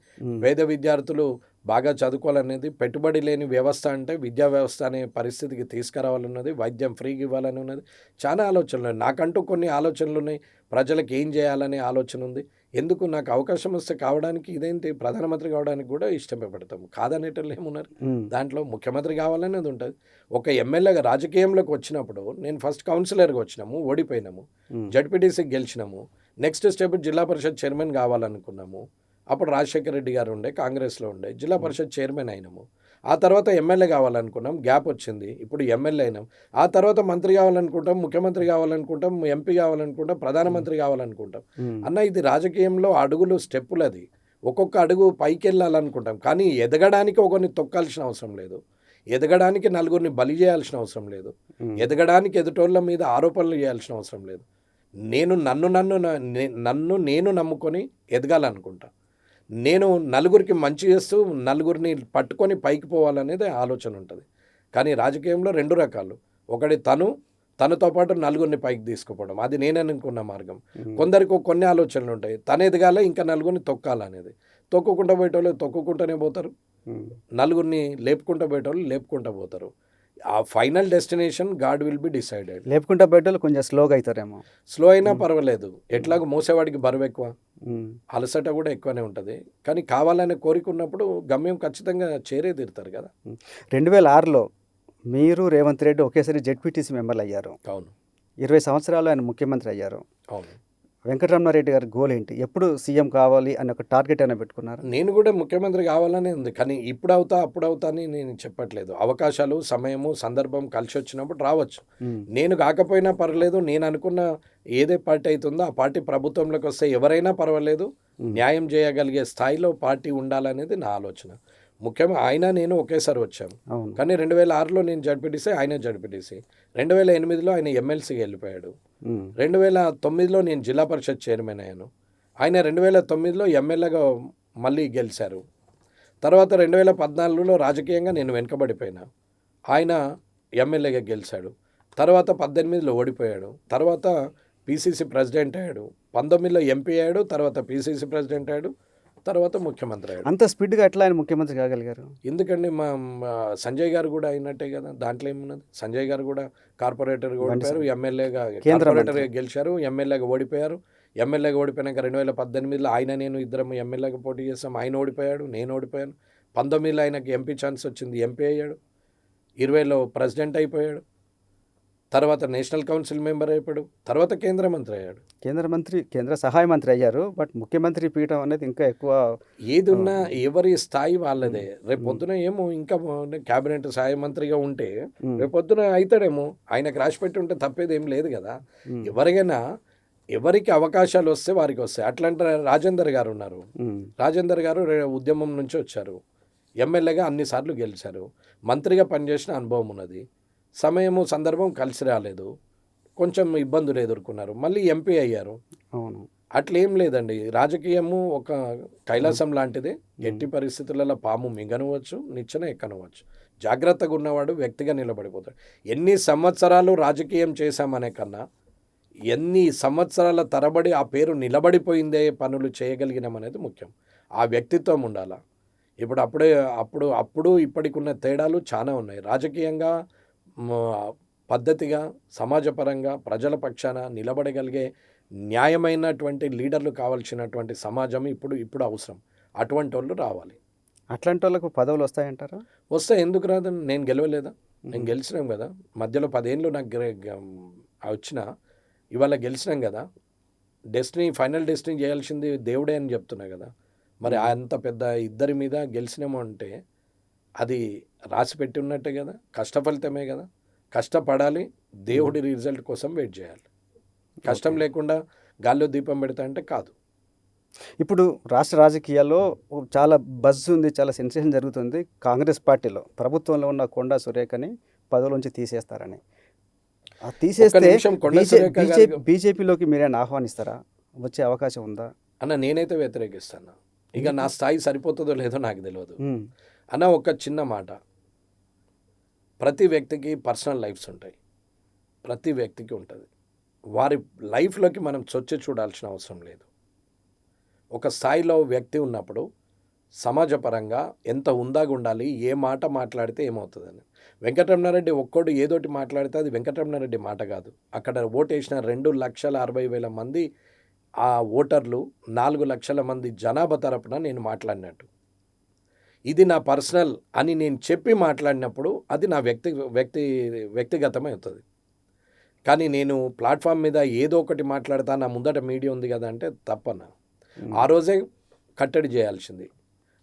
పేద విద్యార్థులు బాగా చదువుకోవాలనేది, పెట్టుబడి లేని వ్యవస్థ అంటే విద్యా వ్యవస్థ అనే పరిస్థితికి తీసుకురావాలన్నది, వైద్యం ఫ్రీగా ఇవ్వాలని ఉన్నది. చాలా ఆలోచనలు ఉన్నాయి. నాకంటూ కొన్ని ఆలోచనలు ఉన్నాయి. ప్రజలకు ఏం చేయాలనే ఆలోచన ఉంది. ఎందుకు నాకు అవకాశం వస్తే కావడానికి, ఇదేంటి ప్రధానమంత్రి కావడానికి కూడా ఇష్టపడతాము, కాదనేటోళ్ళు ఏమున్నారు. దాంట్లో ముఖ్యమంత్రి కావాలనేది ఉంటుంది. ఒక ఎమ్మెల్యేగా రాజకీయంలోకి వచ్చినప్పుడు నేను ఫస్ట్ కౌన్సిలర్గా వచ్చినాము, ఓడిపోయినాము, జడ్పీటీసీకి గెలిచినాము. నెక్స్ట్ స్టెప్ జిల్లా పరిషత్ చైర్మన్ కావాలనుకున్నాము. అప్పుడు రాజశేఖర రెడ్డి గారు ఉండే, కాంగ్రెస్లో ఉండే, జిల్లా పరిషత్ చైర్మన్ అయినాము. ఆ తర్వాత ఎమ్మెల్యే కావాలనుకున్నాం, గ్యాప్ వచ్చింది, ఇప్పుడు ఎమ్మెల్యే అయినాం. ఆ తర్వాత మంత్రి కావాలనుకుంటాం, ముఖ్యమంత్రి కావాలనుకుంటాం, ఎంపీ కావాలనుకుంటాం, ప్రధానమంత్రి కావాలనుకుంటాం. అన్న ఇది రాజకీయంలో అడుగులు స్టెప్పులు, అది ఒక్కొక్క అడుగు పైకి వెళ్ళాలనుకుంటాం. కానీ ఎదగడానికి ఒకరిని తొక్కాల్సిన అవసరం లేదు, ఎదగడానికి నలుగురిని బలి చేయాల్సిన అవసరం లేదు, ఎదగడానికి ఎదుటోళ్ళ మీద ఆరోపణలు చేయాల్సిన అవసరం లేదు. నేను నమ్ముకొని ఎదగాలనుకుంటా. నేను నలుగురికి మంచి చేస్తూ నలుగురిని పట్టుకొని పైకి పోవాలనేది ఆలోచన ఉంటుంది. కానీ రాజకీయంలో రెండు రకాలు. ఒకటి తనతో పాటు నలుగురిని పైకి తీసుకుపోవడం, అది నేను అనుకున్న మార్గం. కొందరికి కొన్ని ఆలోచనలు ఉంటాయి, తను ఎదగాల ఇంకా నలుగురిని తొక్కాలనేది. తొక్కుకుంటూ పోయేటోళ్ళు తొక్కుకుంటూనే పోతారు, నలుగురిని లేపుకుంటూ పోయేటోళ్ళు లేపుకుంటూ పోతారు. ఆ final destination god will be decided. లేపుకుంటా బయట కొంచెం స్లోగా అవుతారేమో. స్లో అయినా పర్వాలేదు, ఎట్లాగో మోసేవాడికి బరువు ఎక్కువ, అలసట కూడా ఎక్కువనే ఉంటుంది. కానీ కావాలనే కోరిక ఉన్నప్పుడు గమ్యం ఖచ్చితంగా చేరే తీరుతారు కదా. 2006లో మీరు రేవంత్ రెడ్డి ఒకేసారి జెడ్పీటీసీ మెంబర్లు అయ్యారు. అవును. 20 సంవత్సరాలు ఆయన ముఖ్యమంత్రి అయ్యారు. అవును. వెంకటరమణారెడ్డి గారి గోల్ ఏంటి? ఎప్పుడు సీఎం కావాలి అని ఒక టార్గెట్ అయినా పెట్టుకున్నారు? నేను కూడా ముఖ్యమంత్రి కావాలనే ఉంది, కానీ ఇప్పుడు అవుతా అని నేను చెప్పట్లేదు. అవకాశాలు, సమయము, సందర్భం కలిసి వచ్చినప్పుడు రావచ్చు. నేను కాకపోయినా పర్వాలేదు, నేను అనుకున్న ఏదే పార్టీ అవుతుందో ఆ పార్టీ ప్రభుత్వంలోకి వస్తే ఎవరైనా పర్వాలేదు, న్యాయం చేయగలిగే స్థాయిలో పార్టీ ఉండాలనేది నా ఆలోచన. ముఖ్యంగా ఆయన నేను ఒకేసారి వచ్చాము. కానీ 2006లో నేను జడ్పీటీసీ, ఆయన జడ్పీటీసీ. 2008లో ఆయన ఎమ్మెల్సీకి వెళ్ళిపోయాడు. 2009లో నేను జిల్లా పరిషత్ చైర్మన్ అయ్యాను. ఆయన 2009లో ఎమ్మెల్యేగా మళ్ళీ గెలిచారు. తర్వాత 2014లో రాజకీయంగా నేను వెనుకబడిపోయినా, ఆయన ఎమ్మెల్యేగా గెలిచాడు. తర్వాత 18లో ఓడిపోయాడు. తర్వాత పీసీసీ ప్రెసిడెంట్ అయ్యాడు. 19లో ఎంపీ అయ్యాడు. తర్వాత పీసీసీ ప్రెసిడెంట్ అయ్యాడు. తర్వాత ముఖ్యమంత్రి అయ్యాడు. అంత స్పీడ్గా ఎట్లా ఆయన ముఖ్యమంత్రి కాగలిగారు? ఎందుకండి, మా సంజయ్ గారు కూడా అయినట్టే కదా, దాంట్లో ఏమున్నది. సంజయ్ గారు కూడా కార్పొరేటర్గా ఓడిపోయారు, ఎమ్మెల్యేగా కార్పొరేటర్గా గెలిచారు, ఎమ్మెల్యేగా ఓడిపోయారు. ఎమ్మెల్యేగా ఓడిపోయాక 2018లో ఆయన నేను ఇద్దరం ఎమ్మెల్యేగా పోటీ చేస్తాం. ఆయన ఓడిపోయాడు, నేను ఓడిపోయాను. 19లో ఆయనకి ఎంపీ ఛాన్స్ వచ్చింది, ఎంపీ అయ్యాడు. 20లో ప్రెసిడెంట్ అయిపోయాడు. తర్వాత నేషనల్ కౌన్సిల్ మెంబర్ అయిపోయాడు. తర్వాత కేంద్ర మంత్రి అయ్యాడు. కేంద్ర సహాయ మంత్రి అయ్యారు. బట్ ముఖ్యమంత్రి పీఠం అనేది ఇంకా ఎక్కువ. ఏది ఉన్నా ఎవరి స్థాయి వాళ్ళదే. రేపు పొద్దున ఏమో ఇంకా క్యాబినెట్ సహాయ మంత్రిగా ఉంటే రేపు పొద్దున అవుతాడేమో. ఆయనకు రాసిపెట్టి ఉంటే తప్పేది ఏం లేదు కదా. ఎవరికి అవకాశాలు వస్తే వారికి వస్తాయి. అట్లాంటి రాజేందర్ గారు ఉన్నారు. రాజేందర్ గారు ఉద్యమం నుంచి వచ్చారు, ఎమ్మెల్యేగా అన్నిసార్లు గెలిచారు, మంత్రిగా పనిచేసిన అనుభవం ఉన్నది. సమయము, సందర్భం కలిసి రాలేదు, కొంచెం ఇబ్బందులు ఎదుర్కొన్నారు, మళ్ళీ ఎంపీ అయ్యారు. అవును. అట్లేం లేదండి. రాజకీయము ఒక కైలాసం లాంటిది. ఎట్టి పరిస్థితులలో పాము మింగనవచ్చు, నిచ్చెన ఎక్కనవచ్చు. జాగ్రత్తగా ఉన్నవాడు వ్యక్తిగా నిలబడిపోతాడు. ఎన్ని సంవత్సరాలు రాజకీయం చేశామనే కన్నా ఎన్ని సంవత్సరాల తరబడి ఆ పేరు నిలబడిపోయిందే పనులు చేయగలిగినామనేది ముఖ్యం. ఆ వ్యక్తిత్వం ఉండాలా. అప్పుడు ఇప్పటికున్న తేడాలు చాలా ఉన్నాయి. రాజకీయంగా పద్ధతిగా, సమాజపరంగా, ప్రజల పక్షాన నిలబడగలిగే న్యాయమైనటువంటి లీడర్లు కావాల్సినటువంటి సమాజం ఇప్పుడు అవసరం. అటువంటి వాళ్ళు రావాలి. అట్లాంటి వాళ్ళకు పదవులు వస్తాయంటారా? వస్తాయి, ఎందుకు రాదని. నేను గెలవలేదా? నేను గెలిచినాం కదా. మధ్యలో 10 ఏళ్ళు నాకు వచ్చినా ఇవాళ గెలిచినాం కదా, ఫైనల్ డెస్టినీ చేయాల్సింది దేవుడే అని చెప్తున్నా కదా. మరి అంత పెద్ద ఇద్దరి మీద గెలిచినాము అంటే అది రాసి పెట్టి ఉన్నట్టే కదా, కష్టఫలితమే కదా. కష్టపడాలి, దేవుడి రిజల్ట్ కోసం వెయిట్ చేయాలి. కష్టం లేకుండా గాల్లో దీపం పెడతా అంటే కాదు. ఇప్పుడు రాష్ట్ర రాజకీయాల్లో చాలా బజ్ ఉంది, చాలా సెన్సేషన్ జరుగుతుంది. కాంగ్రెస్ పార్టీలో ప్రభుత్వంలో ఉన్న కొండా సురేఖని పదవులోంచి తీసేస్తారని. తీసేస్తే నిమిషం, కొండా సురేఖ గారు- బీజేపీలోకి మీరేనా ఆహ్వానిస్తారా? వచ్చే అవకాశం ఉందా? అన్న నేనైతే వ్యతిరేకిస్తాను. ఇక నా స్థాయి సరిపోతుందో లేదో నాకు తెలియదు. ఉమ్, అన్న ఒక చిన్న మాట, ప్రతి వ్యక్తికి పర్సనల్ లైఫ్స్ ఉంటాయి, ప్రతి వ్యక్తికి ఉంటుంది. వారి లైఫ్లోకి మనం చొచ్చి చూడాల్సిన అవసరం లేదు. ఒక స్థాయిలో వ్యక్తి ఉన్నప్పుడు సమాజపరంగా ఎంత ఉందాగా ఉండాలి, ఏ మాట మాట్లాడితే ఏమవుతుందని. వెంకటరమణారెడ్డి ఒక్కడు ఏదోటి మాట్లాడితే అది వెంకటరమణారెడ్డి మాట కాదు. అక్కడ ఓటేసిన 2,60,60,000 మంది ఆ ఓటర్లు 4 లక్షల మంది జనాభా తరపున నేను మాట్లాడినట్టు. ఇది నా పర్సనల్ అని నేను చెప్పి మాట్లాడినప్పుడు అది నా వ్యక్తిగతమే అవుతుంది. కానీ నేను ప్లాట్ఫామ్ మీద ఏదో ఒకటి మాట్లాడతా, నా ముందట మీడియా ఉంది కదా అంటే తప్పన్నా. ఆ రోజే కట్టడి చేయాల్సింది.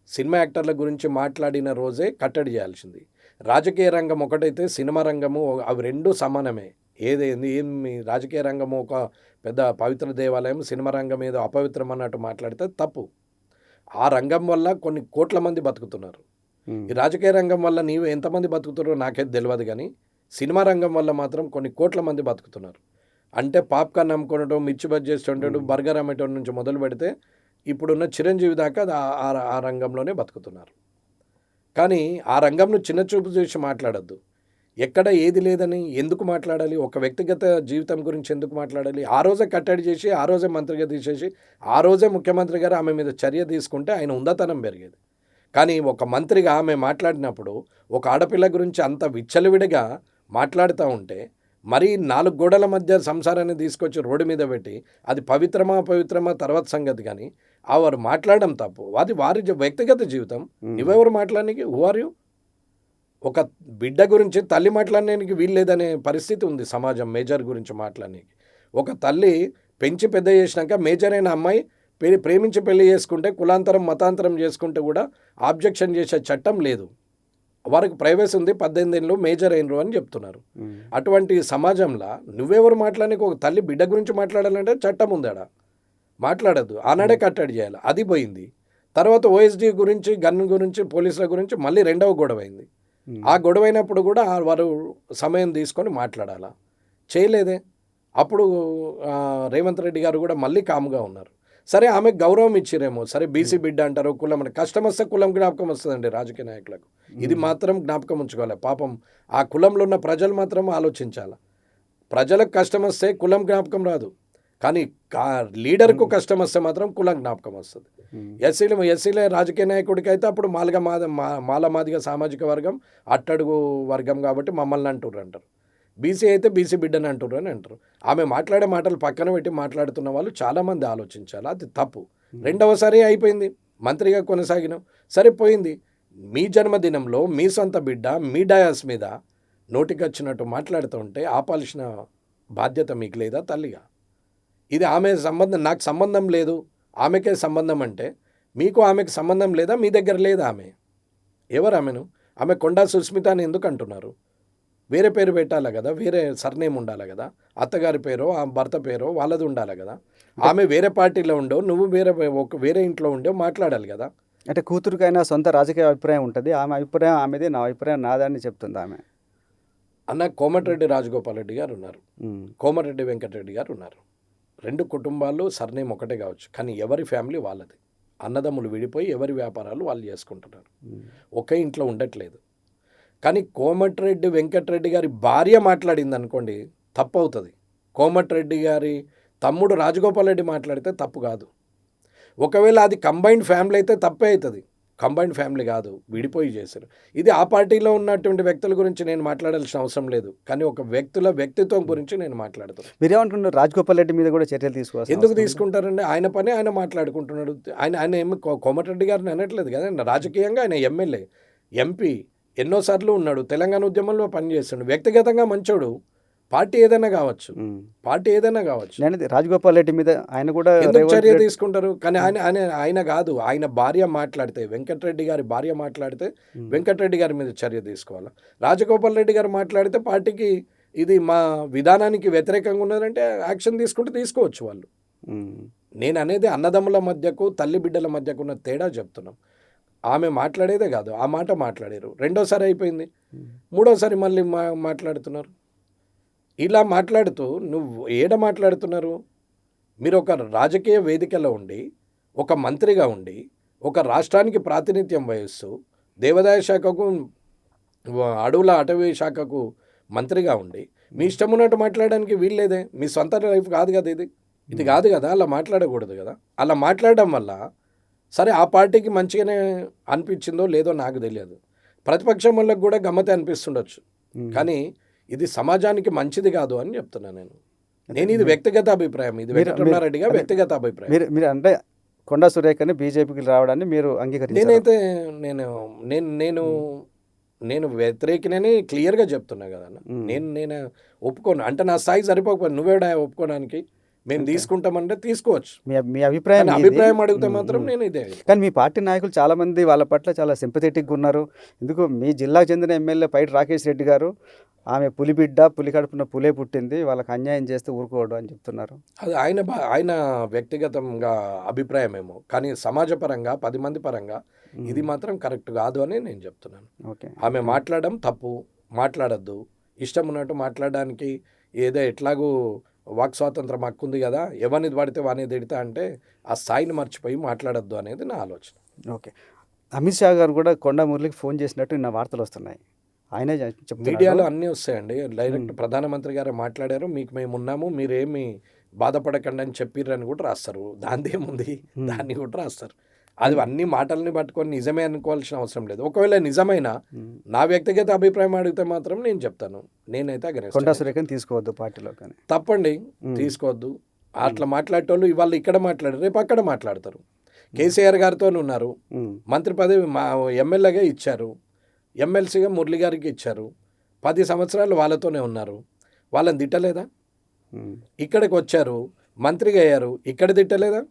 సినిమా యాక్టర్ల గురించి మాట్లాడిన రోజే కట్టడి చేయాల్సింది. రాజకీయ రంగం ఒకటైతే సినిమా రంగము అవి రెండు సమానమే. ఏమి రాజకీయ రంగము ఒక పెద్ద పవిత్ర దేవాలయం, సినిమా రంగం ఏదో అపవిత్రం అన్నట్టు మాట్లాడితే తప్పు. ఆ రంగం వల్ల కొన్ని కోట్ల మంది బతుకుతున్నారు. ఈ రాజకీయ రంగం వల్ల నీవు ఎంతమంది బతుకుతున్నారో నాకైతే తెలియదు, కానీ సినిమా రంగం వల్ల మాత్రం కొన్ని కోట్ల మంది బతుకుతున్నారు. అంటే పాప్కార్న్ అమ్ముకోవడం, మిర్చి బజ్జీ చేస్తుంటాడు, బర్గర్ అమ్మేటోడి నుంచి మొదలు పెడితే ఇప్పుడున్న చిరంజీవి దాకా ఆ రంగంలోనే బతుకుతున్నారు. కానీ ఆ రంగంను చిన్న చూపు చేసి మాట్లాడద్దు. ఎక్కడ ఏది లేదని ఎందుకు మాట్లాడాలి? ఒక వ్యక్తిగత జీవితం గురించి ఎందుకు మాట్లాడాలి? ఆ రోజే కట్టడి చేసి, ఆ రోజే మంత్రిగా తీసేసి, ఆ రోజే ముఖ్యమంత్రి గారు ఆమె మీద చర్య తీసుకుంటే ఆయన ఉందతనం పెరిగేది. కానీ ఒక మంత్రిగా ఆమె మాట్లాడినప్పుడు ఒక ఆడపిల్ల గురించి అంత విచ్చలవిడిగా మాట్లాడుతూ ఉంటే, మరి 4 గోడల మధ్య సంసారాన్ని తీసుకొచ్చి రోడ్డు మీద పెట్టి అది పవిత్రమా అపవిత్రమా తర్వాత సంగతి, కానీ వారు మాట్లాడడం తప్పు. అది వారి వ్యక్తిగత జీవితం. నువ్వెవరు మాట్లాడడానికి? Who are you? ఒక బిడ్డ గురించి తల్లి మాట్లాడడానికి వీల్లేదనే పరిస్థితి ఉంది సమాజం. మేజర్ గురించి మాట్లాడడానికి ఒక తల్లి పెంచి పెద్ద చేసినాక మేజర్ అయిన అమ్మాయి ప్రేమించి పెళ్లి చేసుకుంటే, కులాంతరం మతాంతరం చేసుకుంటే కూడా ఆబ్జెక్షన్ చేసే చట్టం లేదు. వారికి ప్రైవసీ ఉంది, 18 ఏళ్ళు మేజర్ అయినరు అని చెప్తున్నారు. అటువంటి సమాజంలో నువ్వెవరు మాట్లాడడానికి? ఒక తల్లి బిడ్డ గురించి మాట్లాడాలంటే చట్టం ఉందాడా? మాట్లాడద్దు. ఆనాడే కట్టడి చేయాలి. అది పోయింది. తర్వాత ఓఎస్డీ గురించి, గన్ గురించి, పోలీసుల గురించి మళ్ళీ 2వ గొడవ అయింది. ఆ గొడవైనప్పుడు కూడా వారు సమయం తీసుకొని మాట్లాడాలా? చేయలేదే. అప్పుడు రేవంత్ రెడ్డి గారు కూడా మళ్ళీ కామ్గా ఉన్నారు. సరే, ఆమెకు గౌరవం ఇచ్చిరేమో, సరే బీసీ బిడ్డ అంటారు, కులం అంటే కష్టం వస్తే కులం జ్ఞాపకం వస్తుందండి రాజకీయ నాయకులకు. ఇది మాత్రం జ్ఞాపకం ఉంచుకోవాలి. పాపం ఆ కులంలో ఉన్న ప్రజలు మాత్రం ఆలోచించాలి. ప్రజలకు కష్టం వస్తే కులం జ్ఞాపకం రాదు, కానీ లీడర్కు కష్టం వస్తే మాత్రం కులం జ్ఞాపకం వస్తుంది. ఎస్సీలే రాజకీయ నాయకుడికి అయితే అప్పుడు మాలమాదిగ సామాజిక వర్గం, అట్టడుగు వర్గం కాబట్టి మమ్మల్ని అంటారు. బీసీ అయితే బీసీ బిడ్డని అంటారు అని అంటారు. ఆమె మాట్లాడే మాటలు పక్కన పెట్టి మాట్లాడుతున్న వాళ్ళు చాలామంది ఆలోచించాలి. అది తప్పు. 2వసారి అయిపోయింది, మంత్రిగా కొనసాగినాం, సరిపోయింది. మీ జన్మదినంలో మీ సొంత బిడ్డ మీ డయాస్ మీద నోటికొచ్చినట్టు మాట్లాడుతూ ఉంటే ఆపాల్సిన బాధ్యత మీకు లేదా తల్లిగా? ఇది ఆమె సంబంధం, నాకు సంబంధం లేదు, ఆమెకే సంబంధం అంటే మీకు ఆమెకు సంబంధం లేదా? మీ దగ్గర లేదా ఆమె? ఎవరు ఆమెను? ఆమె కొండా సుస్మిత అని ఎందుకు అంటున్నారు? వేరే పేరు పెట్టాలి కదా, వేరే సర్నేమ్ ఉండాలి కదా, అత్తగారి పేరో ఆ భర్త పేరో వాళ్ళది ఉండాలి కదా. ఆమె వేరే పార్టీలో ఉండో, నువ్వు వేరే ఇంట్లో ఉండో మాట్లాడాలి కదా. అంటే కూతురికైనా సొంత రాజకీయ అభిప్రాయం ఉంటుంది. ఆమె అభిప్రాయం ఆమెది, నా అభిప్రాయం నాదని చెప్తుంది ఆమె. అన్న కోమటిరెడ్డి రాజగోపాల్ రెడ్డి గారు ఉన్నారు, కోమటిరెడ్డి వెంకటరెడ్డి గారు ఉన్నారు. 2 కుటుంబాలు సర్నేమ్ ఒకటే కావచ్చు, కానీ ఎవరి ఫ్యామిలీ వాళ్ళది. అన్నదమ్ములు విడిపోయి ఎవరి వ్యాపారాలు వాళ్ళు చేసుకుంటున్నారు, ఒకే ఇంట్లో ఉండట్లేదు. కానీ కోమటిరెడ్డి వెంకటరెడ్డి గారి భార్య మాట్లాడింది అనుకోండి, తప్పు అవుతుంది. కోమటిరెడ్డి గారి తమ్ముడు రాజగోపాల్ రెడ్డి మాట్లాడితే తప్పు కాదు. ఒకవేళ అది కంబైన్డ్ ఫ్యామిలీ అయితే తప్పే అవుతుంది. కంబైన్డ్ ఫ్యామిలీ కాదు, విడిపోయి చేశారు. ఇది ఆ పార్టీలో ఉన్నటువంటి వ్యక్తుల గురించి నేను మాట్లాడాల్సిన అవసరం లేదు, కానీ ఒక వ్యక్తిత్వం గురించి నేను మాట్లాడుతాను. మీరేమంటున్నారు? రాజగోపాల్ రెడ్డి మీద కూడా చర్యలు తీసుకోవాలి. ఎందుకు తీసుకుంటారండి? ఆయన పని ఆయన మాట్లాడుకుంటున్నాడు. ఆయన ఏమి కోమటిరెడ్డి గారిని అనట్లేదు కదా. రాజకీయంగా ఆయన ఎమ్మెల్యే, ఎంపీ ఎన్నోసార్లు ఉన్నాడు, తెలంగాణ ఉద్యమంలో పనిచేస్తాడు, వ్యక్తిగతంగా మంచోడు. పార్టీ ఏదైనా కావచ్చు, పార్టీ ఏదైనా కావచ్చు. నేను రాజగోపాల్ రెడ్డి మీద ఆయన కూడా ఎందుకు రేవంత్ చర్య రెడ్డి- తీసుకుంటారు? కానీ ఆయన ఆయన ఆయన కాదు, ఆయన భార్య మాట్లాడితే, వెంకటరెడ్డి గారి భార్య మాట్లాడితే వెంకటరెడ్డి గారి మీద చర్య తీసుకోవాలా? రాజగోపాల్ రెడ్డి గారు మాట్లాడితే పార్టీకి ఇది మా విధానానికి వ్యతిరేకంగా ఉన్నదంటే యాక్షన్ తీసుకుంటే తీసుకోవచ్చు వాళ్ళు. ఉమ్, నేను అనేది అన్నదమ్ముల మధ్యకు తల్లి బిడ్డల మధ్యకు ఉన్న తేడా చెప్తున్నాం. ఆమె మాట్లాడేదే కాదు, ఆ మాట మాట్లాడారు, రెండోసారి అయిపోయింది, మూడోసారి మళ్ళీ మాట్లాడుతున్నారు. ఇలా మాట్లాడుతూ నువ్వు ఏడ మాట్లాడుతున్నారు? మీరు ఒక రాజకీయ వేదికలో ఉండి, ఒక మంత్రిగా ఉండి, ఒక రాష్ట్రానికి ప్రాతినిధ్యం వహిస్తూ, దేవాదాయ శాఖకు, అడవుల అటవీ శాఖకు మంత్రిగా ఉండి, మీ ఇష్టం ఉన్నట్టు మాట్లాడడానికి వీల్లేదే. మీ సొంత లైఫ్ కాదు కదా ఇది కాదు కదా, అలా మాట్లాడకూడదు కదా. అలా మాట్లాడడం వల్ల సరే ఆ పార్టీకి మంచిగానే అనిపించిందో లేదో నాకు తెలియదు, ప్రతిపక్షం వాళ్ళకి కూడా గమ్మతే అనిపిస్తుండొచ్చు, కానీ ఇది సమాజానికి మంచిది కాదు అని చెప్తున్నా నేను ఇది వ్యక్తిగత అభిప్రాయం, ఇది వెంకటరమణారెడ్డి గారి వ్యక్తిగత అభిప్రాయం. మీరు అంటే కొండా సురేఖని బీజేపీకి రావడాన్ని మీరు అంగీకరించారు? నేనైతే నేను వ్యతిరేకినని క్లియర్గా చెప్తున్నా కదా అన్న. నేను ఒప్పుకోను అంటే నా స్థాయి సరిపోకపోయింది, నువ్వేడా ఒప్పుకోవడానికి? మేము తీసుకుంటామంటే తీసుకోవచ్చు, మీ అభిప్రాయం కానీ మీది. అభిప్రాయం అడిగితే మాత్రం నేను ఇదే. కానీ మీ పార్టీ నాయకులు చాలా మంది వాళ్ళ పట్ల చాలా సింపథెటిక్గా ఉన్నారు. ఎందుకు మీ జిల్లాకు చెందిన ఎమ్మెల్యే పైడి రాకేష్ రెడ్డి గారు ఆమె పులిబిడ్డ, పులి కడుపున పులే పుట్టింది, వాళ్ళకి అన్యాయం చేస్తే ఊరుకోవడం అని చెప్తున్నారు. అది ఆయన వ్యక్తిగతంగా అభిప్రాయమేమో, కానీ సమాజపరంగా 10 మంది పరంగా ఇది మాత్రం కరెక్ట్ కాదు అని నేను చెప్తున్నాను. ఓకే, ఆమె మాట్లాడడం తప్పు, మాట్లాడద్దు, ఇష్టం ఉన్నట్టు మాట్లాడడానికి ఏదో ఎట్లాగూ వాక్ స్వాతంత్రం హక్కు ఉంది కదా, ఎవరిని పడితే వాడిని తిడతా అంటే ఆ స్థాయిని మర్చిపోయి మాట్లాడద్దు అనేది నా ఆలోచన. ఓకే. అమిత్ షా గారు కూడా కొండా మురళికి ఫోన్ చేసినట్టు నిన్న వార్తలు వస్తున్నాయి. ఆయనే చెప్తున్నారు. మీడియాలో అన్నీ వస్తాయండి, డైరెక్ట్ ప్రధానమంత్రి గారే మాట్లాడారు, మీకు మేము ఉన్నాము, మీరేమి బాధపడకండి అని చెప్పిర్రని కూడా రాస్తారు. దాని ఏముంది, దాన్ని కూడా రాస్తారు. అది అన్ని మాటల్ని పట్టుకొని నిజమే అనుకోవాల్సిన అవసరం లేదు. ఒకవేళ నిజమైనా నా వ్యక్తిగత అభిప్రాయం అడిగితే మాత్రం నేను చెప్తాను, నేనైతే కొండా సురేఖని తీసుకోవద్దు పార్టీలో. కానీ తప్పండి, తీసుకోవద్దు. అట్లా మాట్లాడేటోళ్ళు ఇవాళ ఇక్కడ మాట్లాడారు, రేపు అక్కడ మాట్లాడతారు. కేసీఆర్ గారితో ఉన్నారు, మంత్రి పదవి మా ఎమ్మెల్యేగా ఇచ్చారు, ఎమ్మెల్సీగా మురళి గారికి ఇచ్చారు, 10 సంవత్సరాలు వాళ్ళతోనే ఉన్నారు, వాళ్ళని తిట్టలేదా? ఇక్కడికి వచ్చారు, మంత్రిగా అయ్యారు, ఇక్కడ తిట్టలేదా?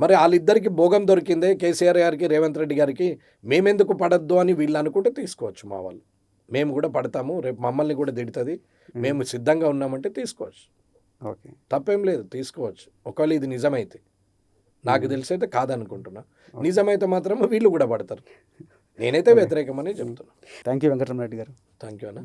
మరి వాళ్ళిద్దరికి భోగం దొరికిందే, కేసీఆర్ గారికి రేవంత్ రెడ్డి గారికి, మేమెందుకు పడద్దు అని వీళ్ళు అనుకుంటే తీసుకోవచ్చు. మా వాళ్ళు మేము కూడా పడతాము, రేపు మమ్మల్ని కూడా తిడుతుంది, మేము సిద్ధంగా ఉన్నామంటే తీసుకోవచ్చు. ఓకే, తప్పేం లేదు, తీసుకోవచ్చు. ఒకవేళ ఇది నిజమైతే, నాకు తెలిసైతే కాదనుకుంటున్నా, నిజమైతే మాత్రం వీళ్ళు కూడా పడతారు. నేనైతే వ్యతిరేకమని చెప్తున్నా. థ్యాంక్ యూ వెంకటరమణారెడ్డి గారు. థ్యాంక్ యూ అన్న.